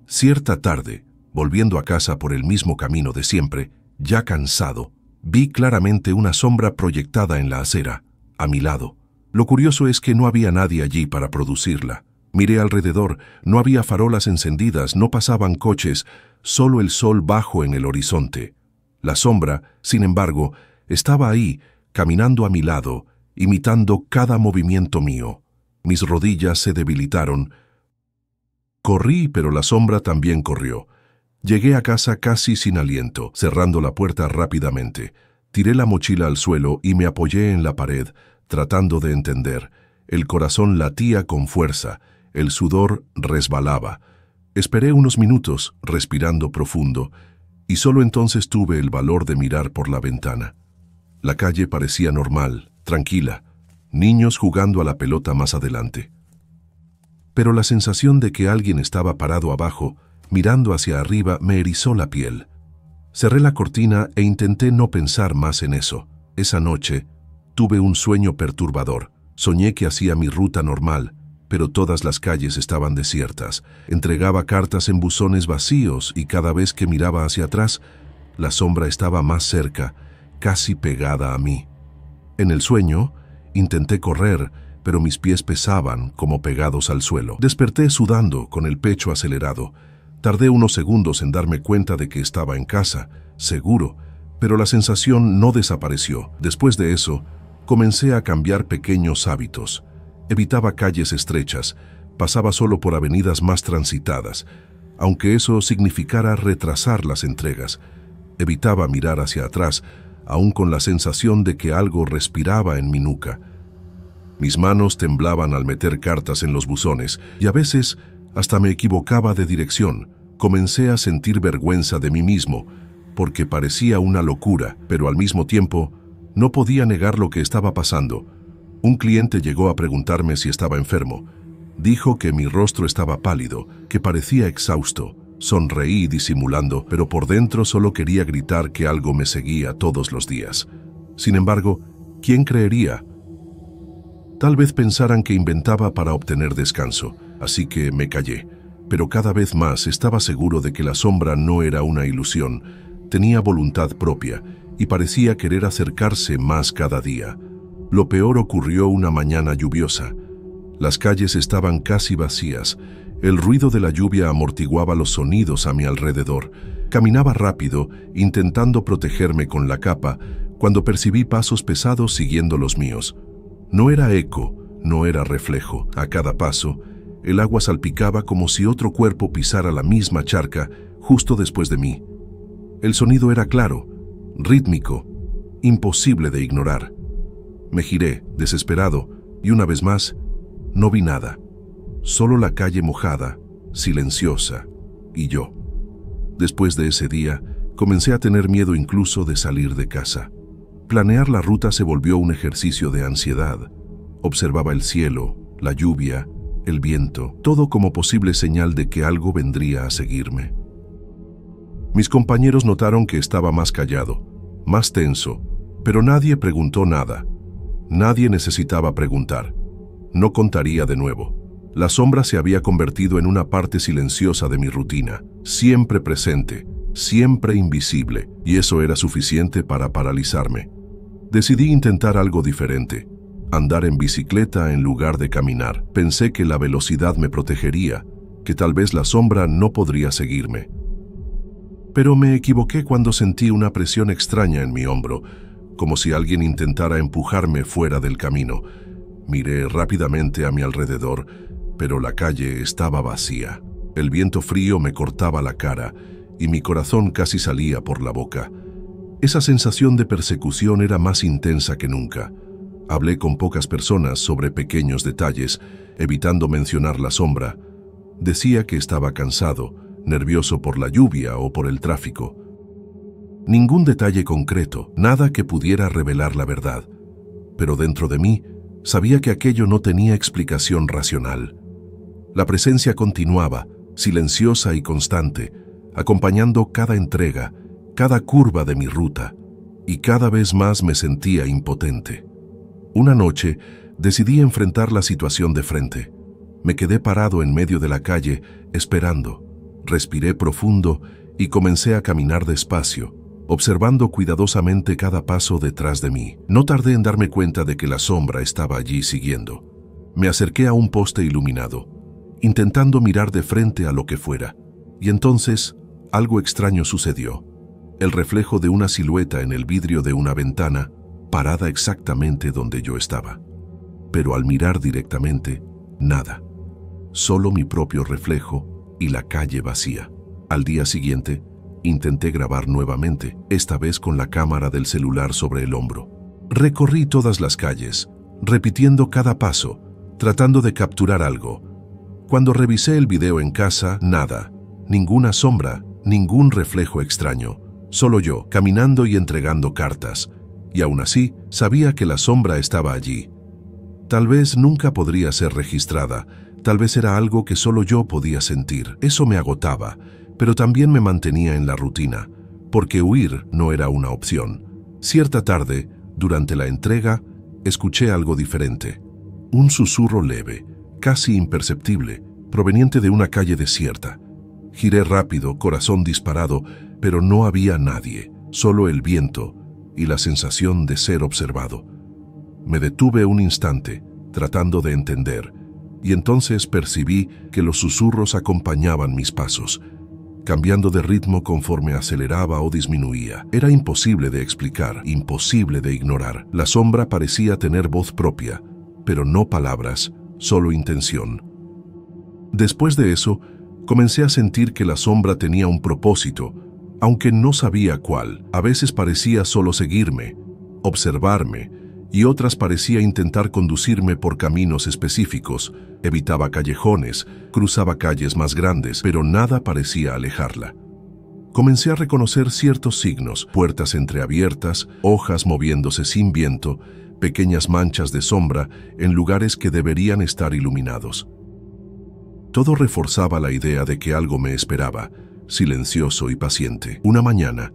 Speaker 1: Cierta tarde, volviendo a casa por el mismo camino de siempre, ya cansado, vi claramente una sombra proyectada en la acera, a mi lado. Lo curioso es que no había nadie allí para producirla. Miré alrededor, no había farolas encendidas, no pasaban coches, solo el sol bajo en el horizonte. La sombra, sin embargo, estaba ahí, caminando a mi lado, imitando cada movimiento mío. Mis rodillas se debilitaron. Corrí, pero la sombra también corrió. Llegué a casa casi sin aliento, cerrando la puerta rápidamente. Tiré la mochila al suelo y me apoyé en la pared, tratando de entender. El corazón latía con fuerza, el sudor resbalaba. Esperé unos minutos, respirando profundo, y solo entonces tuve el valor de mirar por la ventana. La calle parecía normal, tranquila, niños jugando a la pelota más adelante. Pero la sensación de que alguien estaba parado abajo, mirando hacia arriba, me erizó la piel. Cerré la cortina e intenté no pensar más en eso. Esa noche, tuve un sueño perturbador. Soñé que hacía mi ruta normal, pero todas las calles estaban desiertas. Entregaba cartas en buzones vacíos y cada vez que miraba hacia atrás, la sombra estaba más cerca, casi pegada a mí. En el sueño, intenté correr, pero mis pies pesaban como pegados al suelo. Desperté sudando, con el pecho acelerado. Tardé unos segundos en darme cuenta de que estaba en casa, seguro, pero la sensación no desapareció. Después de eso, comencé a cambiar pequeños hábitos. Evitaba calles estrechas, pasaba solo por avenidas más transitadas, aunque eso significara retrasar las entregas. Evitaba mirar hacia atrás, aún con la sensación de que algo respiraba en mi nuca. Mis manos temblaban al meter cartas en los buzones y a veces hasta me equivocaba de dirección. Comencé a sentir vergüenza de mí mismo, porque parecía una locura, pero al mismo tiempo no podía negar lo que estaba pasando. Un cliente llegó a preguntarme si estaba enfermo. Dijo que mi rostro estaba pálido, que parecía exhausto. Sonreí disimulando, pero por dentro solo quería gritar que algo me seguía todos los días. Sin embargo, ¿quién creería? Tal vez pensaran que inventaba para obtener descanso, así que me callé. Pero cada vez más estaba seguro de que la sombra no era una ilusión, tenía voluntad propia y parecía querer acercarse más cada día. Lo peor ocurrió una mañana lluviosa. Las calles estaban casi vacías. El ruido de la lluvia amortiguaba los sonidos a mi alrededor. Caminaba rápido, intentando protegerme con la capa, cuando percibí pasos pesados siguiendo los míos. No era eco, no era reflejo. A cada paso, el agua salpicaba como si otro cuerpo pisara la misma charca justo después de mí. El sonido era claro, rítmico, imposible de ignorar. Me giré, desesperado, y una vez más, no vi nada. Solo la calle mojada, silenciosa, y yo. Después de ese día, comencé a tener miedo incluso de salir de casa. Planear la ruta se volvió un ejercicio de ansiedad. Observaba el cielo, la lluvia, el viento, todo como posible señal de que algo vendría a seguirme. Mis compañeros notaron que estaba más callado, más tenso, pero nadie preguntó nada. Nadie necesitaba preguntar. No contaría de nuevo. La sombra se había convertido en una parte silenciosa de mi rutina, siempre presente, siempre invisible, y eso era suficiente para paralizarme. Decidí intentar algo diferente, andar en bicicleta en lugar de caminar. Pensé que la velocidad me protegería, que tal vez la sombra no podría seguirme. Pero me equivoqué cuando sentí una presión extraña en mi hombro, como si alguien intentara empujarme fuera del camino. Miré rápidamente a mi alrededor, pero la calle estaba vacía. El viento frío me cortaba la cara y mi corazón casi salía por la boca. Esa sensación de persecución era más intensa que nunca. Hablé con pocas personas sobre pequeños detalles, evitando mencionar la sombra. Decía que estaba cansado, nervioso por la lluvia o por el tráfico. Ningún detalle concreto, nada que pudiera revelar la verdad. Pero dentro de mí, sabía que aquello no tenía explicación racional. La presencia continuaba, silenciosa y constante, acompañando cada entrega, cada curva de mi ruta, y cada vez más me sentía impotente. Una noche, decidí enfrentar la situación de frente. Me quedé parado en medio de la calle, esperando. Respiré profundo y comencé a caminar despacio, observando cuidadosamente cada paso detrás de mí. No tardé en darme cuenta de que la sombra estaba allí siguiendo. Me acerqué a un poste iluminado, intentando mirar de frente a lo que fuera, y entonces algo extraño sucedió. El reflejo de una silueta en el vidrio de una ventana, parada exactamente donde yo estaba. Pero al mirar directamente, nada. Solo mi propio reflejo y la calle vacía. Al día siguiente, intenté grabar nuevamente, esta vez con la cámara del celular sobre el hombro. Recorrí todas las calles, repitiendo cada paso, tratando de capturar algo. Cuando revisé el video en casa, nada, ninguna sombra, ningún reflejo extraño, solo yo, caminando y entregando cartas. Y aún así, sabía que la sombra estaba allí. Tal vez nunca podría ser registrada, tal vez era algo que solo yo podía sentir. Eso me agotaba, pero también me mantenía en la rutina, porque huir no era una opción. Cierta tarde, durante la entrega, escuché algo diferente. Un susurro leve, casi imperceptible, proveniente de una calle desierta. Giré rápido, corazón disparado, pero no había nadie, solo el viento y la sensación de ser observado. Me detuve un instante, tratando de entender, y entonces percibí que los susurros acompañaban mis pasos, cambiando de ritmo conforme aceleraba o disminuía. Era imposible de explicar, imposible de ignorar. La sombra parecía tener voz propia, pero no palabras, solo intención. Después de eso, comencé a sentir que la sombra tenía un propósito, aunque no sabía cuál. A veces parecía solo seguirme, observarme, y otras parecía intentar conducirme por caminos específicos. Evitaba callejones, cruzaba calles más grandes, pero nada parecía alejarla. Comencé a reconocer ciertos signos: puertas entreabiertas, hojas moviéndose sin viento, pequeñas manchas de sombra en lugares que deberían estar iluminados. Todo reforzaba la idea de que algo me esperaba, silencioso y paciente. Una mañana,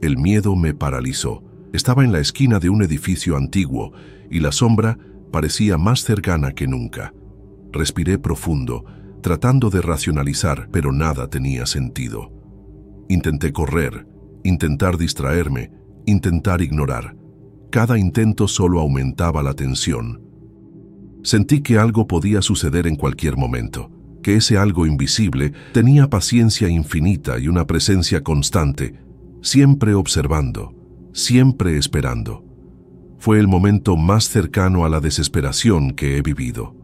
Speaker 1: el miedo me paralizó. Estaba en la esquina de un edificio antiguo y la sombra parecía más cercana que nunca. Respiré profundo, tratando de racionalizar, pero nada tenía sentido. Intenté correr, intentar distraerme, intentar ignorar. Cada intento solo aumentaba la tensión. Sentí que algo podía suceder en cualquier momento, que ese algo invisible tenía paciencia infinita y una presencia constante, siempre observando, siempre esperando. Fue el momento más cercano a la desesperación que he vivido.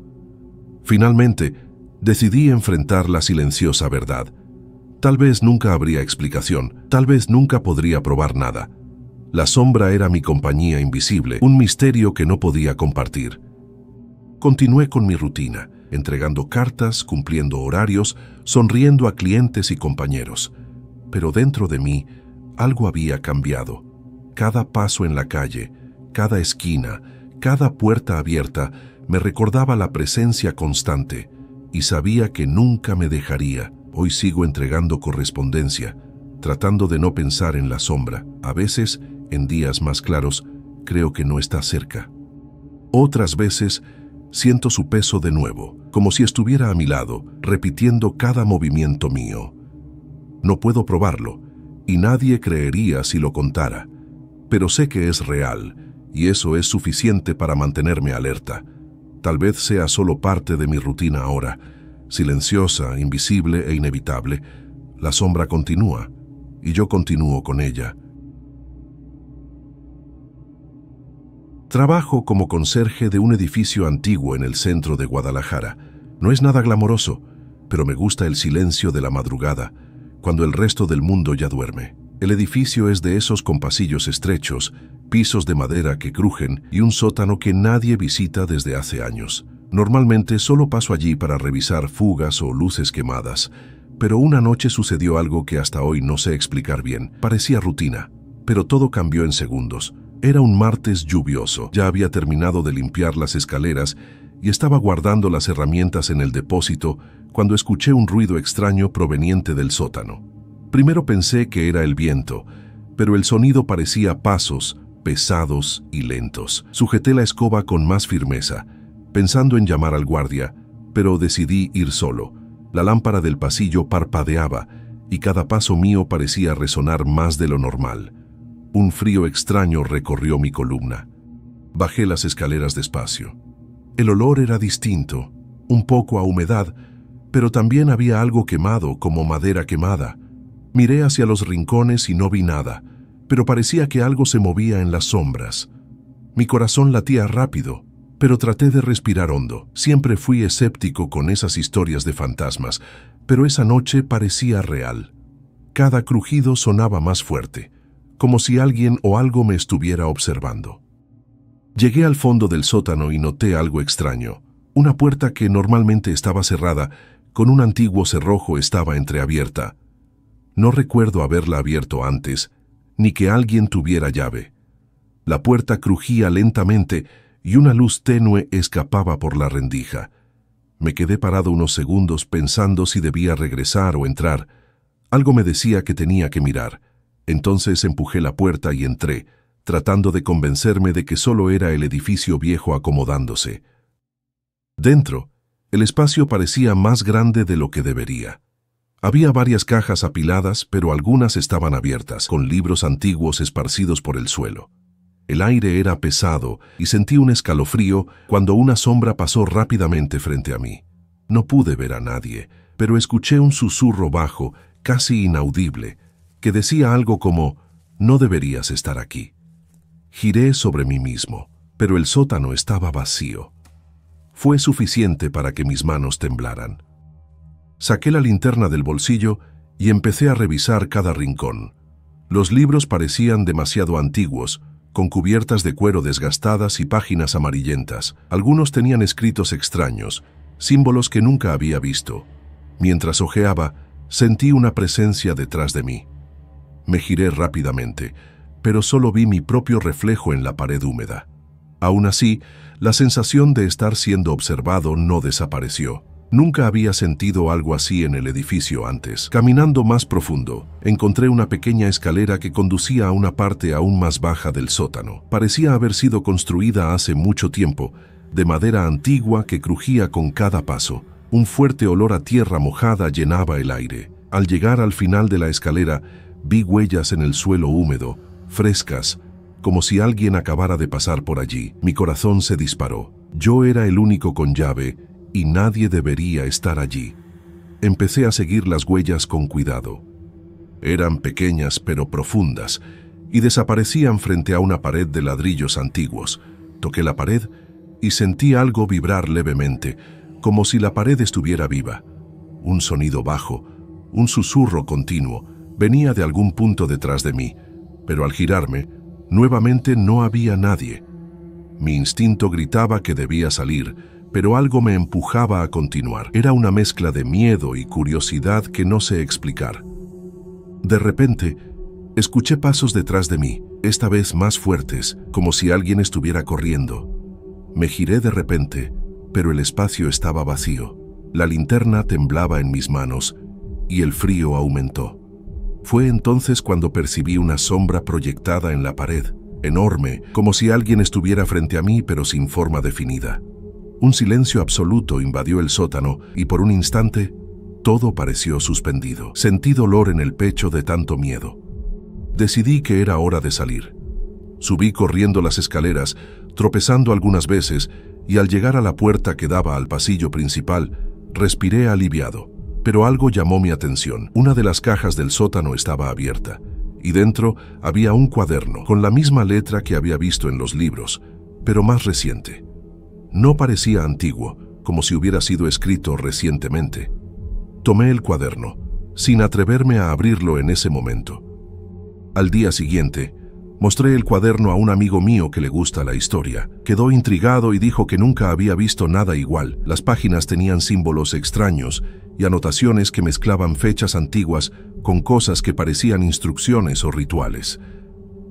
Speaker 1: Finalmente, decidí enfrentar la silenciosa verdad. Tal vez nunca habría explicación, tal vez nunca podría probar nada. La sombra era mi compañía invisible, un misterio que no podía compartir. Continué con mi rutina, entregando cartas, cumpliendo horarios, sonriendo a clientes y compañeros. Pero dentro de mí, algo había cambiado. Cada paso en la calle, cada esquina, cada puerta abierta, me recordaba la presencia constante y sabía que nunca me dejaría. Hoy sigo entregando correspondencia, tratando de no pensar en la sombra. A veces, en días más claros, creo que no está cerca. Otras veces, siento su peso de nuevo, como si estuviera a mi lado, repitiendo cada movimiento mío. No puedo probarlo, y nadie creería si lo contara, pero sé que es real, y eso es suficiente para mantenerme alerta. Tal vez sea solo parte de mi rutina ahora, silenciosa, invisible e inevitable. La sombra continúa, y yo continúo con ella. Trabajo como conserje de un edificio antiguo en el centro de Guadalajara. No es nada glamoroso, pero me gusta el silencio de la madrugada, cuando el resto del mundo ya duerme. El edificio es de esos con pasillos estrechos, pisos de madera que crujen y un sótano que nadie visita desde hace años. Normalmente solo paso allí para revisar fugas o luces quemadas, pero una noche sucedió algo que hasta hoy no sé explicar bien. Parecía rutina, pero todo cambió en segundos. Era un martes lluvioso. Ya había terminado de limpiar las escaleras y estaba guardando las herramientas en el depósito cuando escuché un ruido extraño proveniente del sótano. Primero pensé que era el viento, pero el sonido parecía pasos, pesados y lentos. Sujeté la escoba con más firmeza, pensando en llamar al guardia, pero decidí ir solo. La lámpara del pasillo parpadeaba y cada paso mío parecía resonar más de lo normal. Un frío extraño recorrió mi columna. Bajé las escaleras despacio. El olor era distinto, un poco a humedad, pero también había algo quemado, como madera quemada. Miré hacia los rincones y no vi nada, pero parecía que algo se movía en las sombras. Mi corazón latía rápido, pero traté de respirar hondo. Siempre fui escéptico con esas historias de fantasmas, pero esa noche parecía real. Cada crujido sonaba más fuerte, como si alguien o algo me estuviera observando. Llegué al fondo del sótano y noté algo extraño. Una puerta que normalmente estaba cerrada, con un antiguo cerrojo, estaba entreabierta. No recuerdo haberla abierto antes, ni que alguien tuviera llave. La puerta crujía lentamente y una luz tenue escapaba por la rendija. Me quedé parado unos segundos pensando si debía regresar o entrar. Algo me decía que tenía que mirar. Entonces empujé la puerta y entré, tratando de convencerme de que solo era el edificio viejo acomodándose. Dentro, el espacio parecía más grande de lo que debería. Había varias cajas apiladas, pero algunas estaban abiertas, con libros antiguos esparcidos por el suelo. El aire era pesado y sentí un escalofrío cuando una sombra pasó rápidamente frente a mí. No pude ver a nadie, pero escuché un susurro bajo, casi inaudible, que decía algo como, «No deberías estar aquí». Giré sobre mí mismo, pero el sótano estaba vacío. Fue suficiente para que mis manos temblaran. Saqué la linterna del bolsillo y empecé a revisar cada rincón. Los libros parecían demasiado antiguos, con cubiertas de cuero desgastadas y páginas amarillentas. Algunos tenían escritos extraños, símbolos que nunca había visto. Mientras hojeaba, sentí una presencia detrás de mí. Me giré rápidamente, pero solo vi mi propio reflejo en la pared húmeda. Aún así, la sensación de estar siendo observado no desapareció. Nunca había sentido algo así en el edificio antes. Caminando más profundo, encontré una pequeña escalera que conducía a una parte aún más baja del sótano. Parecía haber sido construida hace mucho tiempo, de madera antigua que crujía con cada paso. Un fuerte olor a tierra mojada llenaba el aire. Al llegar al final de la escalera, vi huellas en el suelo húmedo, frescas, como si alguien acabara de pasar por allí. Mi corazón se disparó. Yo era el único con llave y nadie debería estar allí. Empecé a seguir las huellas con cuidado. Eran pequeñas pero profundas, y desaparecían frente a una pared de ladrillos antiguos. Toqué la pared y sentí algo vibrar levemente, como si la pared estuviera viva. Un sonido bajo, un susurro continuo, venía de algún punto detrás de mí, pero al girarme, nuevamente no había nadie. Mi instinto gritaba que debía salir, pero algo me empujaba a continuar. Era una mezcla de miedo y curiosidad que no sé explicar. De repente, escuché pasos detrás de mí, esta vez más fuertes, como si alguien estuviera corriendo. Me giré de repente, pero el espacio estaba vacío. La linterna temblaba en mis manos y el frío aumentó. Fue entonces cuando percibí una sombra proyectada en la pared, enorme, como si alguien estuviera frente a mí pero sin forma definida. Un silencio absoluto invadió el sótano y por un instante todo pareció suspendido. Sentí dolor en el pecho de tanto miedo. Decidí que era hora de salir. Subí corriendo las escaleras, tropezando algunas veces, y al llegar a la puerta que daba al pasillo principal, respiré aliviado. Pero algo llamó mi atención. Una de las cajas del sótano estaba abierta, y dentro había un cuaderno con la misma letra que había visto en los libros, pero más reciente. No parecía antiguo, como si hubiera sido escrito recientemente. Tomé el cuaderno, sin atreverme a abrirlo en ese momento. Al día siguiente, mostré el cuaderno a un amigo mío que le gusta la historia. Quedó intrigado y dijo que nunca había visto nada igual. Las páginas tenían símbolos extraños y anotaciones que mezclaban fechas antiguas con cosas que parecían instrucciones o rituales.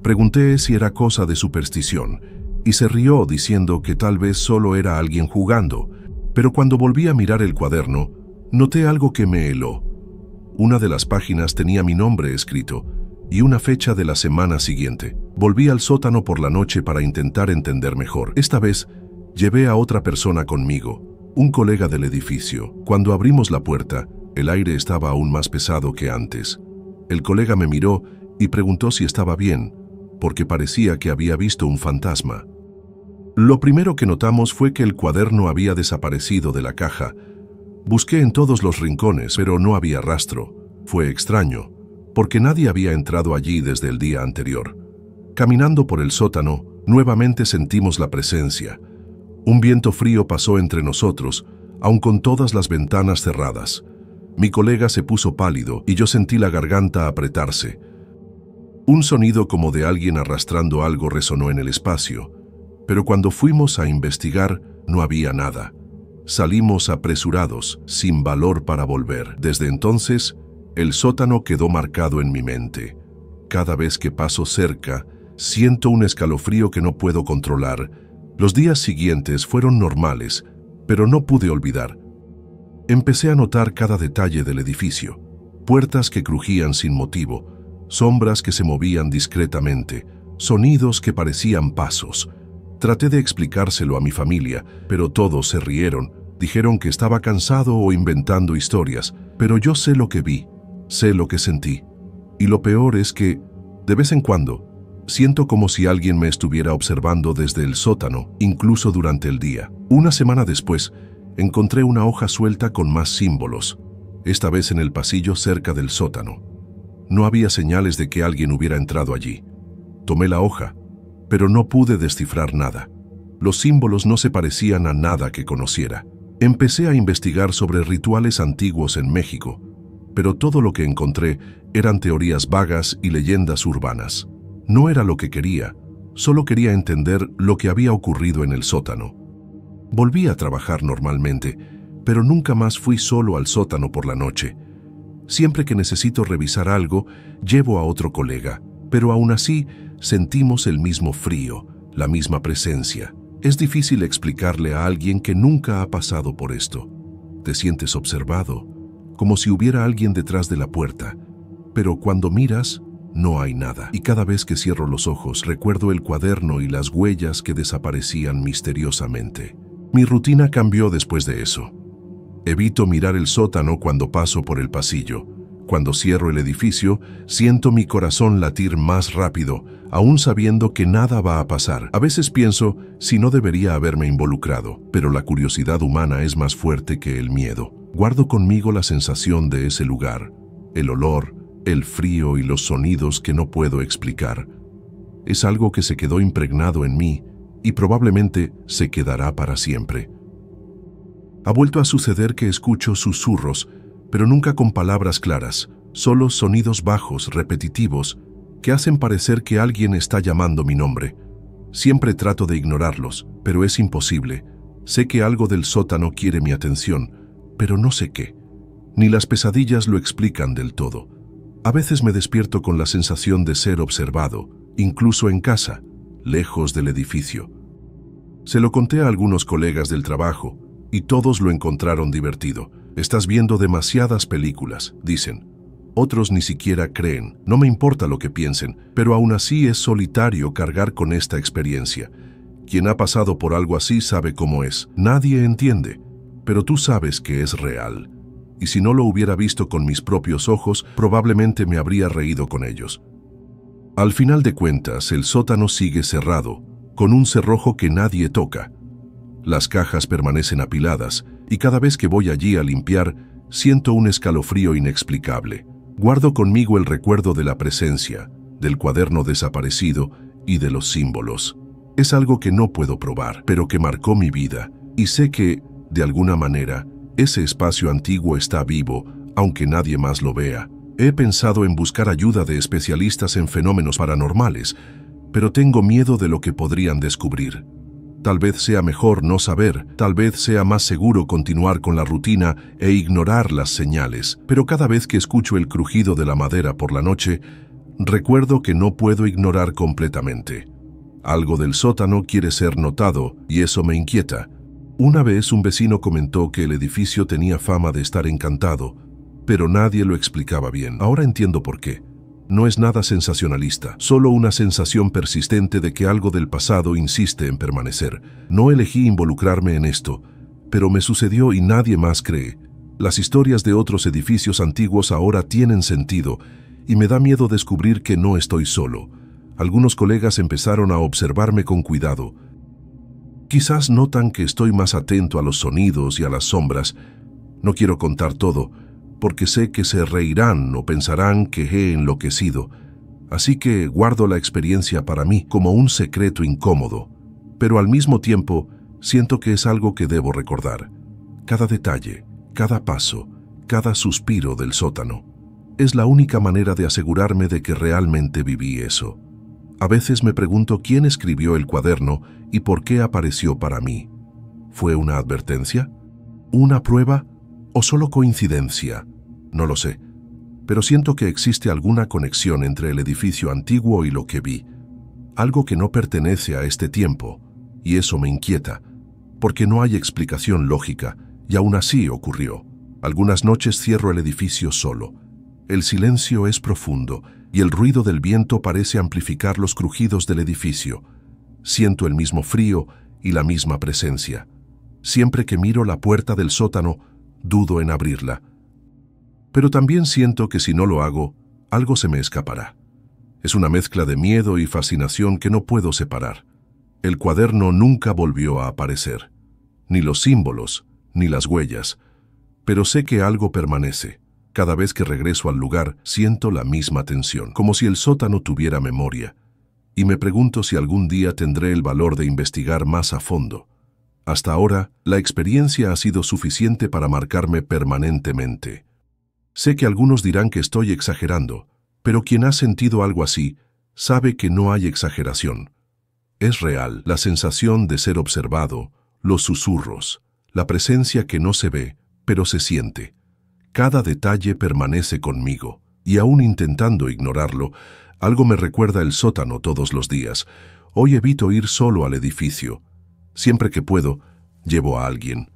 Speaker 1: Pregunté si era cosa de superstición y se rió diciendo que tal vez solo era alguien jugando, pero cuando volví a mirar el cuaderno, noté algo que me heló. Una de las páginas tenía mi nombre escrito y una fecha de la semana siguiente. Volví al sótano por la noche para intentar entender mejor. Esta vez, llevé a otra persona conmigo, un colega del edificio. Cuando abrimos la puerta, el aire estaba aún más pesado que antes. El colega me miró y preguntó si estaba bien, porque parecía que había visto un fantasma. Lo primero que notamos fue que el cuaderno había desaparecido de la caja. Busqué en todos los rincones, pero no había rastro. Fue extraño, porque nadie había entrado allí desde el día anterior. Caminando por el sótano, nuevamente sentimos la presencia. Un viento frío pasó entre nosotros, aun con todas las ventanas cerradas. Mi colega se puso pálido y yo sentí la garganta apretarse. Un sonido como de alguien arrastrando algo resonó en el espacio, pero cuando fuimos a investigar, no había nada. Salimos apresurados, sin valor para volver. Desde entonces, el sótano quedó marcado en mi mente. Cada vez que paso cerca, siento un escalofrío que no puedo controlar. Los días siguientes fueron normales, pero no pude olvidar. Empecé a notar cada detalle del edificio. Puertas que crujían sin motivo, sombras que se movían discretamente, sonidos que parecían pasos. Traté de explicárselo a mi familia, pero todos se rieron. Dijeron que estaba cansado o inventando historias, pero yo sé lo que vi, sé lo que sentí. Y lo peor es que, de vez en cuando, siento como si alguien me estuviera observando desde el sótano, incluso durante el día. Una semana después, encontré una hoja suelta con más símbolos, esta vez en el pasillo cerca del sótano. No había señales de que alguien hubiera entrado allí. Tomé la hoja, pero no pude descifrar nada. Los símbolos no se parecían a nada que conociera. Empecé a investigar sobre rituales antiguos en México, pero todo lo que encontré eran teorías vagas y leyendas urbanas. No era lo que quería, solo quería entender lo que había ocurrido en el sótano. Volví a trabajar normalmente, pero nunca más fui solo al sótano por la noche. Siempre que necesito revisar algo, llevo a otro colega, pero aún así sentimos el mismo frío, la misma presencia. Es difícil explicarle a alguien que nunca ha pasado por esto. Te sientes observado, como si hubiera alguien detrás de la puerta, pero cuando miras, no hay nada. Y cada vez que cierro los ojos, recuerdo el cuaderno y las huellas que desaparecían misteriosamente. Mi rutina cambió después de eso. Evito mirar el sótano cuando paso por el pasillo. Cuando cierro el edificio, siento mi corazón latir más rápido, aún sabiendo que nada va a pasar. A veces pienso si no debería haberme involucrado, pero la curiosidad humana es más fuerte que el miedo. Guardo conmigo la sensación de ese lugar, el olor, el frío y los sonidos que no puedo explicar. Es algo que se quedó impregnado en mí y probablemente se quedará para siempre. Ha vuelto a suceder que escucho susurros, pero nunca con palabras claras, solo sonidos bajos, repetitivos, que hacen parecer que alguien está llamando mi nombre. Siempre trato de ignorarlos, pero es imposible. Sé que algo del sótano quiere mi atención, pero no sé qué. Ni las pesadillas lo explican del todo. A veces me despierto con la sensación de ser observado, incluso en casa, lejos del edificio. Se lo conté a algunos colegas del trabajo, y todos lo encontraron divertido. Estás viendo demasiadas películas, dicen. Otros ni siquiera creen. No me importa lo que piensen, pero aún así es solitario cargar con esta experiencia. Quien ha pasado por algo así sabe cómo es. Nadie entiende, pero tú sabes que es real. Y si no lo hubiera visto con mis propios ojos, probablemente me habría reído con ellos. Al final de cuentas, el sótano sigue cerrado, con un cerrojo que nadie toca. Las cajas permanecen apiladas, y cada vez que voy allí a limpiar, siento un escalofrío inexplicable. Guardo conmigo el recuerdo de la presencia, del cuaderno desaparecido y de los símbolos. Es algo que no puedo probar, pero que marcó mi vida, y sé que, de alguna manera, ese espacio antiguo está vivo, aunque nadie más lo vea. He pensado en buscar ayuda de especialistas en fenómenos paranormales, pero tengo miedo de lo que podrían descubrir. Tal vez sea mejor no saber, tal vez sea más seguro continuar con la rutina e ignorar las señales, pero cada vez que escucho el crujido de la madera por la noche, recuerdo que no puedo ignorar completamente. Algo del sótano quiere ser notado y eso me inquieta. Una vez un vecino comentó que el edificio tenía fama de estar encantado, pero nadie lo explicaba bien. Ahora entiendo por qué. No es nada sensacionalista, solo una sensación persistente de que algo del pasado insiste en permanecer. No elegí involucrarme en esto, pero me sucedió y nadie más cree. Las historias de otros edificios antiguos ahora tienen sentido y me da miedo descubrir que no estoy solo. Algunos colegas empezaron a observarme con cuidado. Quizás notan que estoy más atento a los sonidos y a las sombras. No quiero contar todo, porque sé que se reirán o pensarán que he enloquecido. Así que guardo la experiencia para mí como un secreto incómodo, pero al mismo tiempo siento que es algo que debo recordar. Cada detalle, cada paso, cada suspiro del sótano. Es la única manera de asegurarme de que realmente viví eso. A veces me pregunto quién escribió el cuaderno y por qué apareció para mí. ¿Fue una advertencia? ¿Una prueba? ¿O solo coincidencia? No lo sé, pero siento que existe alguna conexión entre el edificio antiguo y lo que vi. Algo que no pertenece a este tiempo, y eso me inquieta, porque no hay explicación lógica, y aún así ocurrió. Algunas noches cierro el edificio solo. El silencio es profundo, y el ruido del viento parece amplificar los crujidos del edificio. Siento el mismo frío y la misma presencia. Siempre que miro la puerta del sótano, dudo en abrirla. Pero también siento que si no lo hago, algo se me escapará. Es una mezcla de miedo y fascinación que no puedo separar. El cuaderno nunca volvió a aparecer, ni los símbolos, ni las huellas, pero sé que algo permanece. Cada vez que regreso al lugar, siento la misma tensión, como si el sótano tuviera memoria, y me pregunto si algún día tendré el valor de investigar más a fondo. Hasta ahora, la experiencia ha sido suficiente para marcarme permanentemente. Sé que algunos dirán que estoy exagerando, pero quien ha sentido algo así, sabe que no hay exageración. Es real la sensación de ser observado, los susurros, la presencia que no se ve, pero se siente. Cada detalle permanece conmigo, y aún intentando ignorarlo, algo me recuerda el sótano todos los días. Hoy evito ir solo al edificio. Siempre que puedo, llevo a alguien.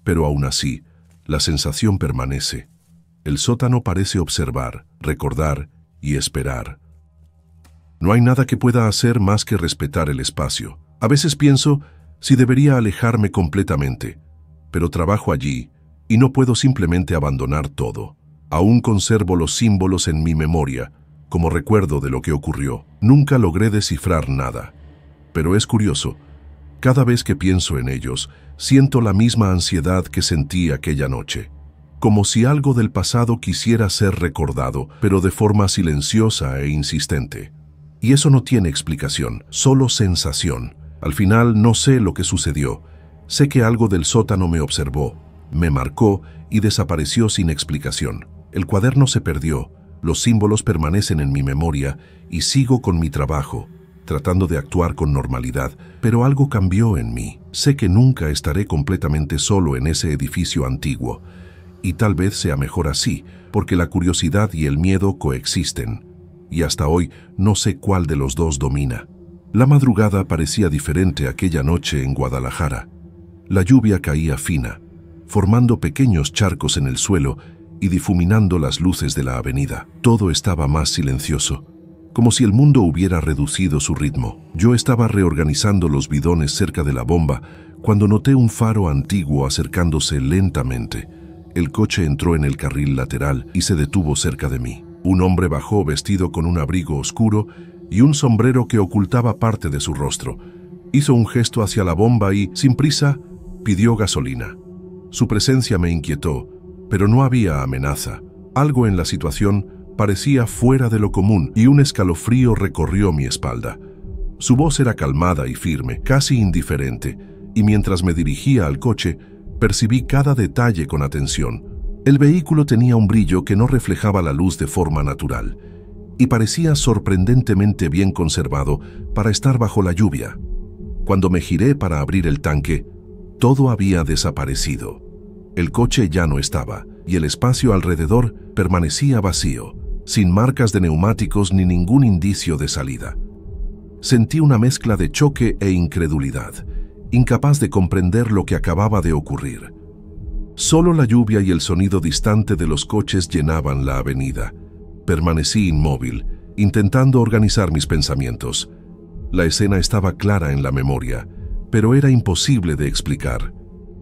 Speaker 1: Pero aún así, la sensación permanece. El sótano parece observar, recordar y esperar. No hay nada que pueda hacer más que respetar el espacio. A veces pienso si debería alejarme completamente, pero trabajo allí y no puedo simplemente abandonar todo. Aún conservo los símbolos en mi memoria, como recuerdo de lo que ocurrió. Nunca logré descifrar nada, pero es curioso. Cada vez que pienso en ellos, siento la misma ansiedad que sentí aquella noche. Como si algo del pasado quisiera ser recordado, pero de forma silenciosa e insistente. Y eso no tiene explicación, solo sensación. Al final no sé lo que sucedió. Sé que algo del sótano me observó, me marcó y desapareció sin explicación. El cuaderno se perdió, los símbolos permanecen en mi memoria y sigo con mi trabajo, tratando de actuar con normalidad, pero algo cambió en mí. Sé que nunca estaré completamente solo en ese edificio antiguo, y tal vez sea mejor así, porque la curiosidad y el miedo coexisten, y hasta hoy no sé cuál de los dos domina. La madrugada parecía diferente aquella noche en Guadalajara. La lluvia caía fina, formando pequeños charcos en el suelo y difuminando las luces de la avenida. Todo estaba más silencioso, como si el mundo hubiera reducido su ritmo. Yo estaba reorganizando los bidones cerca de la bomba cuando noté un faro antiguo acercándose lentamente. El coche entró en el carril lateral y se detuvo cerca de mí. Un hombre bajó vestido con un abrigo oscuro y un sombrero que ocultaba parte de su rostro. Hizo un gesto hacia la bomba y, sin prisa, pidió gasolina. Su presencia me inquietó, pero no había amenaza. Algo en la situación parecía fuera de lo común y un escalofrío recorrió mi espalda. Su voz era calmada y firme, casi indiferente, y mientras me dirigía al coche, percibí cada detalle con atención. El vehículo tenía un brillo que no reflejaba la luz de forma natural, y parecía sorprendentemente bien conservado para estar bajo la lluvia. Cuando me giré para abrir el tanque, todo había desaparecido. El coche ya no estaba, y el espacio alrededor permanecía vacío, sin marcas de neumáticos ni ningún indicio de salida. Sentí una mezcla de choque e incredulidad, incapaz de comprender lo que acababa de ocurrir. Solo la lluvia y el sonido distante de los coches llenaban la avenida. Permanecí inmóvil, intentando organizar mis pensamientos. La escena estaba clara en la memoria, pero era imposible de explicar.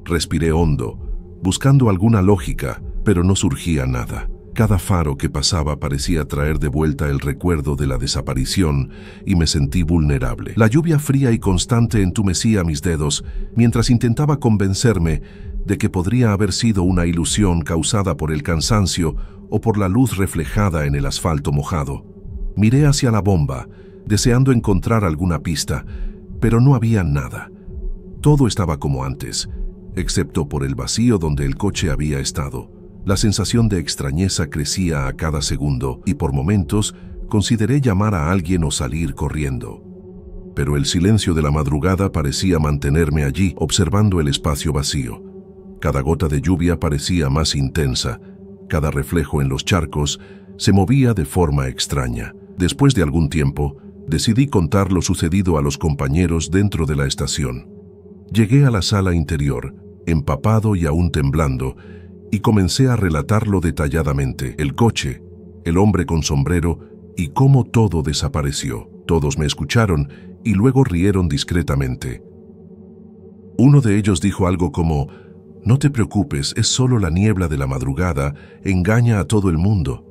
Speaker 1: Respiré hondo, buscando alguna lógica, pero no surgía nada. Cada faro que pasaba parecía traer de vuelta el recuerdo de la desaparición y me sentí vulnerable. La lluvia fría y constante entumecía mis dedos mientras intentaba convencerme de que podría haber sido una ilusión causada por el cansancio o por la luz reflejada en el asfalto mojado. Miré hacia la bomba, deseando encontrar alguna pista, pero no había nada. Todo estaba como antes, excepto por el vacío donde el coche había estado. La sensación de extrañeza crecía a cada segundo y por momentos consideré llamar a alguien o salir corriendo. Pero el silencio de la madrugada parecía mantenerme allí, observando el espacio vacío. Cada gota de lluvia parecía más intensa, cada reflejo en los charcos se movía de forma extraña. Después de algún tiempo, decidí contar lo sucedido a los compañeros dentro de la estación. Llegué a la sala interior, empapado y aún temblando, y comencé a relatarlo detalladamente: el coche, el hombre con sombrero y cómo todo desapareció. Todos me escucharon y luego rieron discretamente. Uno de ellos dijo algo como: «No te preocupes, es solo la niebla de la madrugada, engaña a todo el mundo».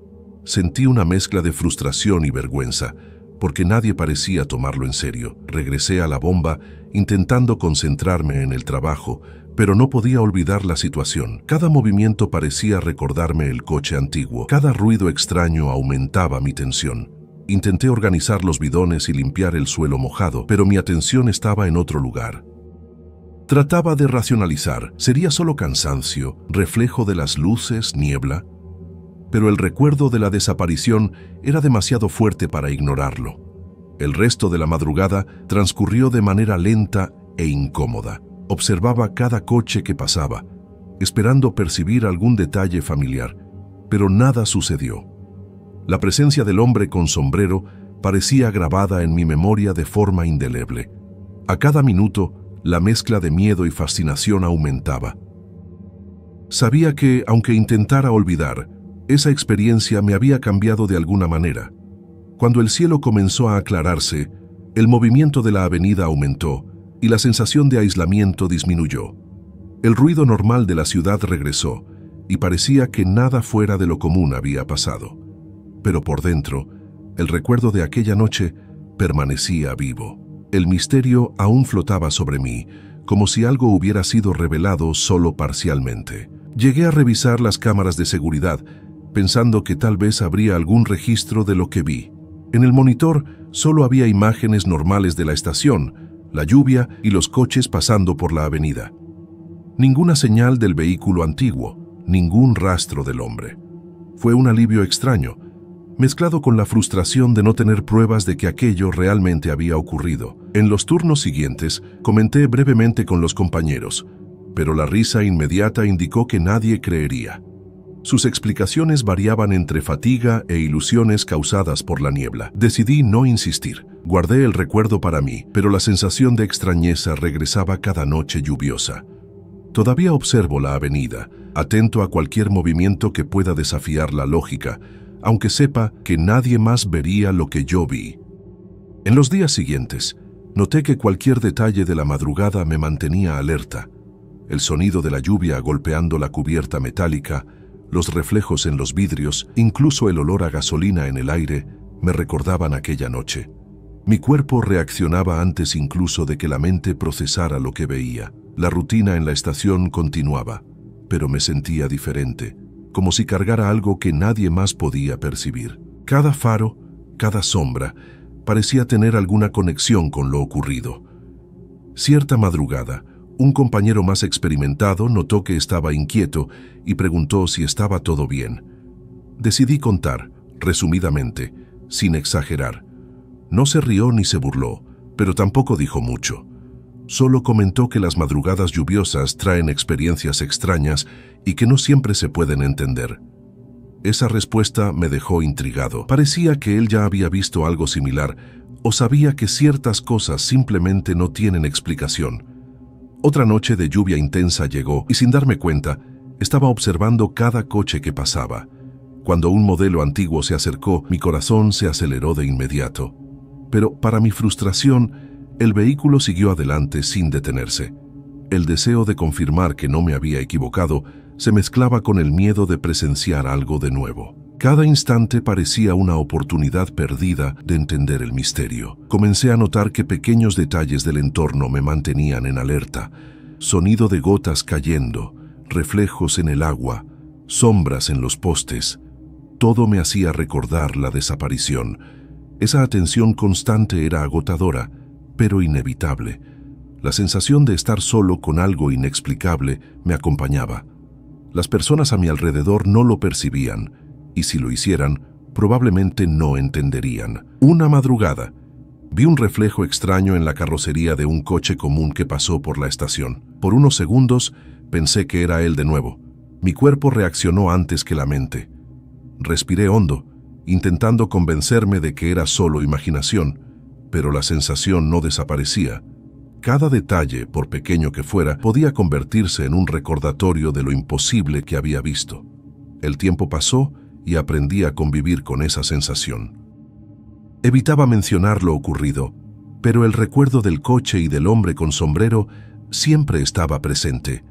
Speaker 1: Sentí una mezcla de frustración y vergüenza, porque nadie parecía tomarlo en serio. Regresé a la bomba, intentando concentrarme en el trabajo, pero no podía olvidar la situación. Cada movimiento parecía recordarme el coche antiguo. Cada ruido extraño aumentaba mi tensión. Intenté organizar los bidones y limpiar el suelo mojado, pero mi atención estaba en otro lugar. Trataba de racionalizar. ¿Sería solo cansancio, reflejo de las luces, niebla? Pero el recuerdo de la desaparición era demasiado fuerte para ignorarlo. El resto de la madrugada transcurrió de manera lenta e incómoda. Observaba cada coche que pasaba, esperando percibir algún detalle familiar, pero nada sucedió. La presencia del hombre con sombrero parecía grabada en mi memoria de forma indeleble. A cada minuto, la mezcla de miedo y fascinación aumentaba. Sabía que, aunque intentara olvidar, esa experiencia me había cambiado de alguna manera. Cuando el cielo comenzó a aclararse, el movimiento de la avenida aumentó y la sensación de aislamiento disminuyó. El ruido normal de la ciudad regresó y parecía que nada fuera de lo común había pasado. Pero por dentro, el recuerdo de aquella noche permanecía vivo. El misterio aún flotaba sobre mí, como si algo hubiera sido revelado solo parcialmente. Llegué a revisar las cámaras de seguridad, pensando que tal vez habría algún registro de lo que vi. En el monitor solo había imágenes normales de la estación, la lluvia y los coches pasando por la avenida. Ninguna señal del vehículo antiguo, ningún rastro del hombre. Fue un alivio extraño, mezclado con la frustración de no tener pruebas de que aquello realmente había ocurrido. En los turnos siguientes, comenté brevemente con los compañeros, pero la risa inmediata indicó que nadie creería. Sus explicaciones variaban entre fatiga e ilusiones causadas por la niebla. Decidí no insistir. Guardé el recuerdo para mí, pero la sensación de extrañeza regresaba cada noche lluviosa. Todavía observo la avenida, atento a cualquier movimiento que pueda desafiar la lógica, aunque sepa que nadie más vería lo que yo vi. En los días siguientes, noté que cualquier detalle de la madrugada me mantenía alerta. El sonido de la lluvia golpeando la cubierta metálica, los reflejos en los vidrios, incluso el olor a gasolina en el aire, me recordaban aquella noche. Mi cuerpo reaccionaba antes incluso de que la mente procesara lo que veía. La rutina en la estación continuaba, pero me sentía diferente, como si cargara algo que nadie más podía percibir. Cada faro, cada sombra, parecía tener alguna conexión con lo ocurrido. Cierta madrugada, un compañero más experimentado notó que estaba inquieto y preguntó si estaba todo bien. Decidí contar, resumidamente, sin exagerar. No se rió ni se burló, pero tampoco dijo mucho. Solo comentó que las madrugadas lluviosas traen experiencias extrañas y que no siempre se pueden entender. Esa respuesta me dejó intrigado. Parecía que él ya había visto algo similar o sabía que ciertas cosas simplemente no tienen explicación. Otra noche de lluvia intensa llegó y sin darme cuenta, estaba observando cada coche que pasaba. Cuando un modelo antiguo se acercó, mi corazón se aceleró de inmediato. Pero para mi frustración, el vehículo siguió adelante sin detenerse. El deseo de confirmar que no me había equivocado se mezclaba con el miedo de presenciar algo de nuevo. Cada instante parecía una oportunidad perdida de entender el misterio. Comencé a notar que pequeños detalles del entorno me mantenían en alerta. Sonido de gotas cayendo, reflejos en el agua, sombras en los postes. Todo me hacía recordar la desaparición. Esa atención constante era agotadora, pero inevitable. La sensación de estar solo con algo inexplicable me acompañaba. Las personas a mi alrededor no lo percibían, y si lo hicieran, probablemente no entenderían. Una madrugada, vi un reflejo extraño en la carrocería de un coche común que pasó por la estación. Por unos segundos, pensé que era él de nuevo. Mi cuerpo reaccionó antes que la mente. Respiré hondo, intentando convencerme de que era solo imaginación, pero la sensación no desaparecía. Cada detalle, por pequeño que fuera, podía convertirse en un recordatorio de lo imposible que había visto. El tiempo pasó y aprendí a convivir con esa sensación. Evitaba mencionar lo ocurrido, pero el recuerdo del coche y del hombre con sombrero siempre estaba presente.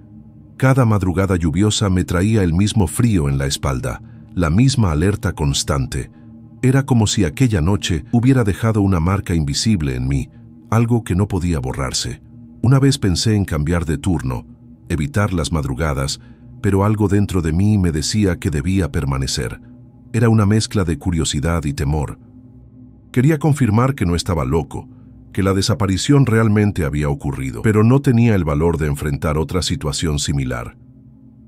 Speaker 1: Cada madrugada lluviosa me traía el mismo frío en la espalda, la misma alerta constante. Era como si aquella noche hubiera dejado una marca invisible en mí, algo que no podía borrarse. Una vez pensé en cambiar de turno, evitar las madrugadas, pero algo dentro de mí me decía que debía permanecer. Era una mezcla de curiosidad y temor. Quería confirmar que no estaba loco, que la desaparición realmente había ocurrido, pero no tenía el valor de enfrentar otra situación similar.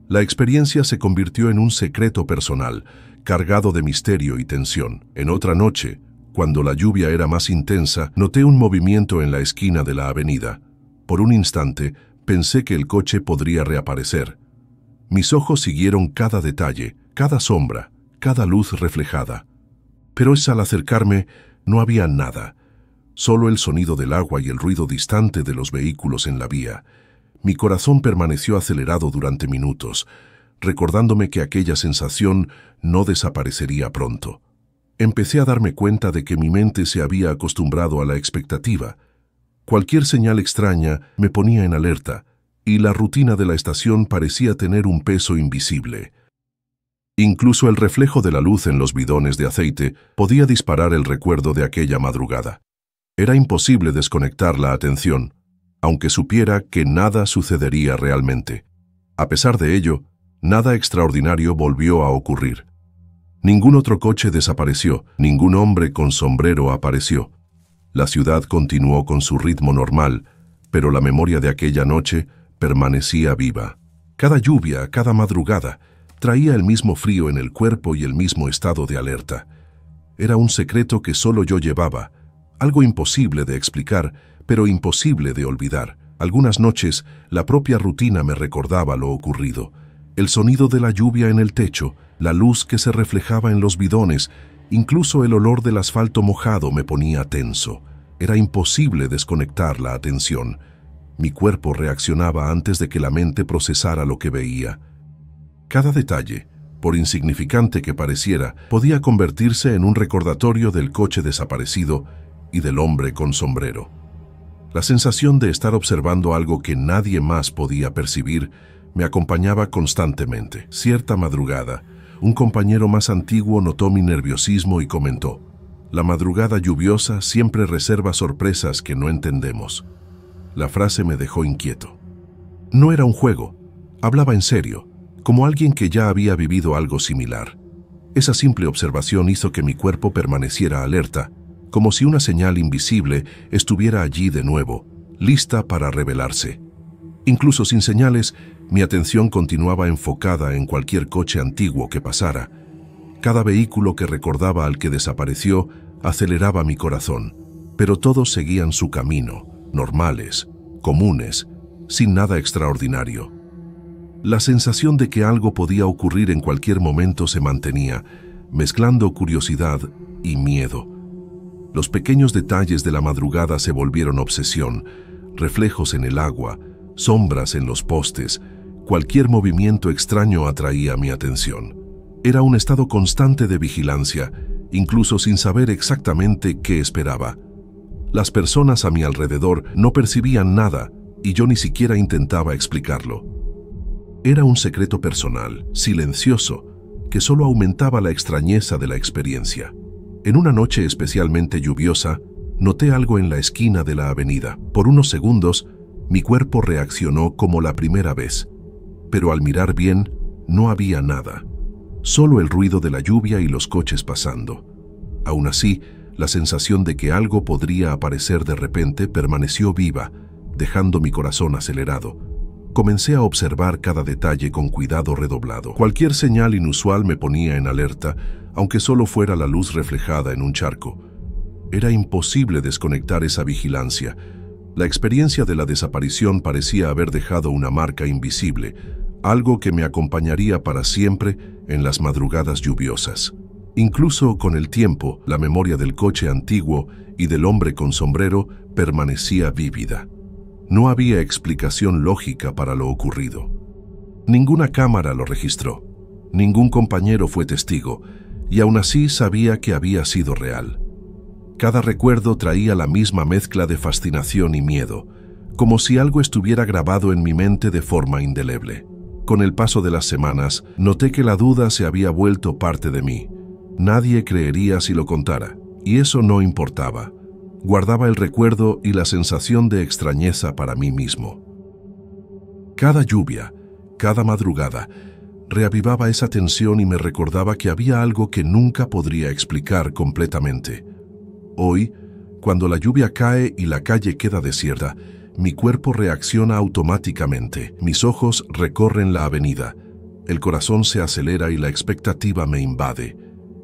Speaker 1: La experiencia se convirtió en un secreto personal, cargado de misterio y tensión. En otra noche, cuando la lluvia era más intensa, noté un movimiento en la esquina de la avenida. Por un instante, pensé que el coche podría reaparecer. Mis ojos siguieron cada detalle, cada sombra, cada luz reflejada. Pero al acercarme, no había nada. Solo el sonido del agua y el ruido distante de los vehículos en la vía. Mi corazón permaneció acelerado durante minutos, recordándome que aquella sensación no desaparecería pronto. Empecé a darme cuenta de que mi mente se había acostumbrado a la expectativa. Cualquier señal extraña me ponía en alerta, y la rutina de la estación parecía tener un peso invisible. Incluso el reflejo de la luz en los bidones de aceite podía disparar el recuerdo de aquella madrugada. Era imposible desconectar la atención, aunque supiera que nada sucedería realmente. A pesar de ello, nada extraordinario volvió a ocurrir. Ningún otro coche desapareció, ningún hombre con sombrero apareció. La ciudad continuó con su ritmo normal, pero la memoria de aquella noche permanecía viva. Cada lluvia, cada madrugada, traía el mismo frío en el cuerpo y el mismo estado de alerta. Era un secreto que solo yo llevaba, algo imposible de explicar, pero imposible de olvidar. Algunas noches, la propia rutina me recordaba lo ocurrido. El sonido de la lluvia en el techo, la luz que se reflejaba en los bidones, incluso el olor del asfalto mojado me ponía tenso. Era imposible desconectar la atención. Mi cuerpo reaccionaba antes de que la mente procesara lo que veía. Cada detalle, por insignificante que pareciera, podía convertirse en un recordatorio del coche desaparecido y del hombre con sombrero. La sensación de estar observando algo que nadie más podía percibir me acompañaba constantemente. Cierta madrugada, un compañero más antiguo notó mi nerviosismo y comentó: «La madrugada lluviosa siempre reserva sorpresas que no entendemos». La frase me dejó inquieto. No era un juego, hablaba en serio, como alguien que ya había vivido algo similar. Esa simple observación hizo que mi cuerpo permaneciera alerta, como si una señal invisible estuviera allí de nuevo, lista para revelarse. Incluso sin señales, mi atención continuaba enfocada en cualquier coche antiguo que pasara. Cada vehículo que recordaba al que desapareció aceleraba mi corazón, pero todos seguían su camino, normales, comunes, sin nada extraordinario. La sensación de que algo podía ocurrir en cualquier momento se mantenía, mezclando curiosidad y miedo. Los pequeños detalles de la madrugada se volvieron obsesión, reflejos en el agua, sombras en los postes. Cualquier movimiento extraño atraía mi atención. Era un estado constante de vigilancia, incluso sin saber exactamente qué esperaba. Las personas a mi alrededor no percibían nada y yo ni siquiera intentaba explicarlo. Era un secreto personal, silencioso, que solo aumentaba la extrañeza de la experiencia. En una noche especialmente lluviosa, noté algo en la esquina de la avenida. Por unos segundos, mi cuerpo reaccionó como la primera vez, pero al mirar bien, no había nada. Solo el ruido de la lluvia y los coches pasando. Aún así, la sensación de que algo podría aparecer de repente permaneció viva, dejando mi corazón acelerado. Comencé a observar cada detalle con cuidado redoblado. Cualquier señal inusual me ponía en alerta, aunque solo fuera la luz reflejada en un charco. Era imposible desconectar esa vigilancia. La experiencia de la desaparición parecía haber dejado una marca invisible, algo que me acompañaría para siempre en las madrugadas lluviosas. Incluso con el tiempo, la memoria del coche antiguo y del hombre con sombrero permanecía vívida. No había explicación lógica para lo ocurrido. Ninguna cámara lo registró, ningún compañero fue testigo, y aún así sabía que había sido real. Cada recuerdo traía la misma mezcla de fascinación y miedo, como si algo estuviera grabado en mi mente de forma indeleble. Con el paso de las semanas, noté que la duda se había vuelto parte de mí. Nadie creería si lo contara, y eso no importaba. Guardaba el recuerdo y la sensación de extrañeza para mí mismo. Cada lluvia, cada madrugada, reavivaba esa tensión y me recordaba que había algo que nunca podría explicar completamente. Hoy, cuando la lluvia cae y la calle queda desierta, mi cuerpo reacciona automáticamente. Mis ojos recorren la avenida, el corazón se acelera y la expectativa me invade.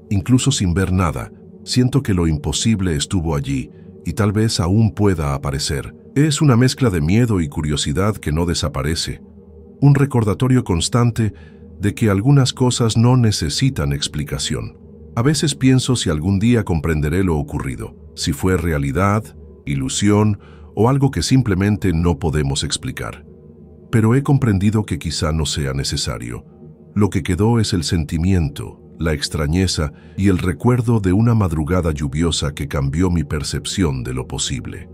Speaker 1: Incluso sin ver nada, siento que lo imposible estuvo allí y tal vez aún pueda aparecer. Es una mezcla de miedo y curiosidad que no desaparece. Un recordatorio constante de que algunas cosas no necesitan explicación. A veces pienso si algún día comprenderé lo ocurrido, si fue realidad, ilusión o algo que simplemente no podemos explicar. Pero he comprendido que quizá no sea necesario. Lo que quedó es el sentimiento, la extrañeza y el recuerdo de una madrugada lluviosa que cambió mi percepción de lo posible.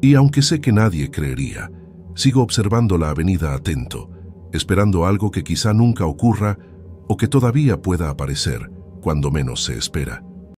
Speaker 1: Y aunque sé que nadie creería, sigo observando la avenida atento, esperando algo que quizá nunca ocurra o que todavía pueda aparecer cuando menos se espera.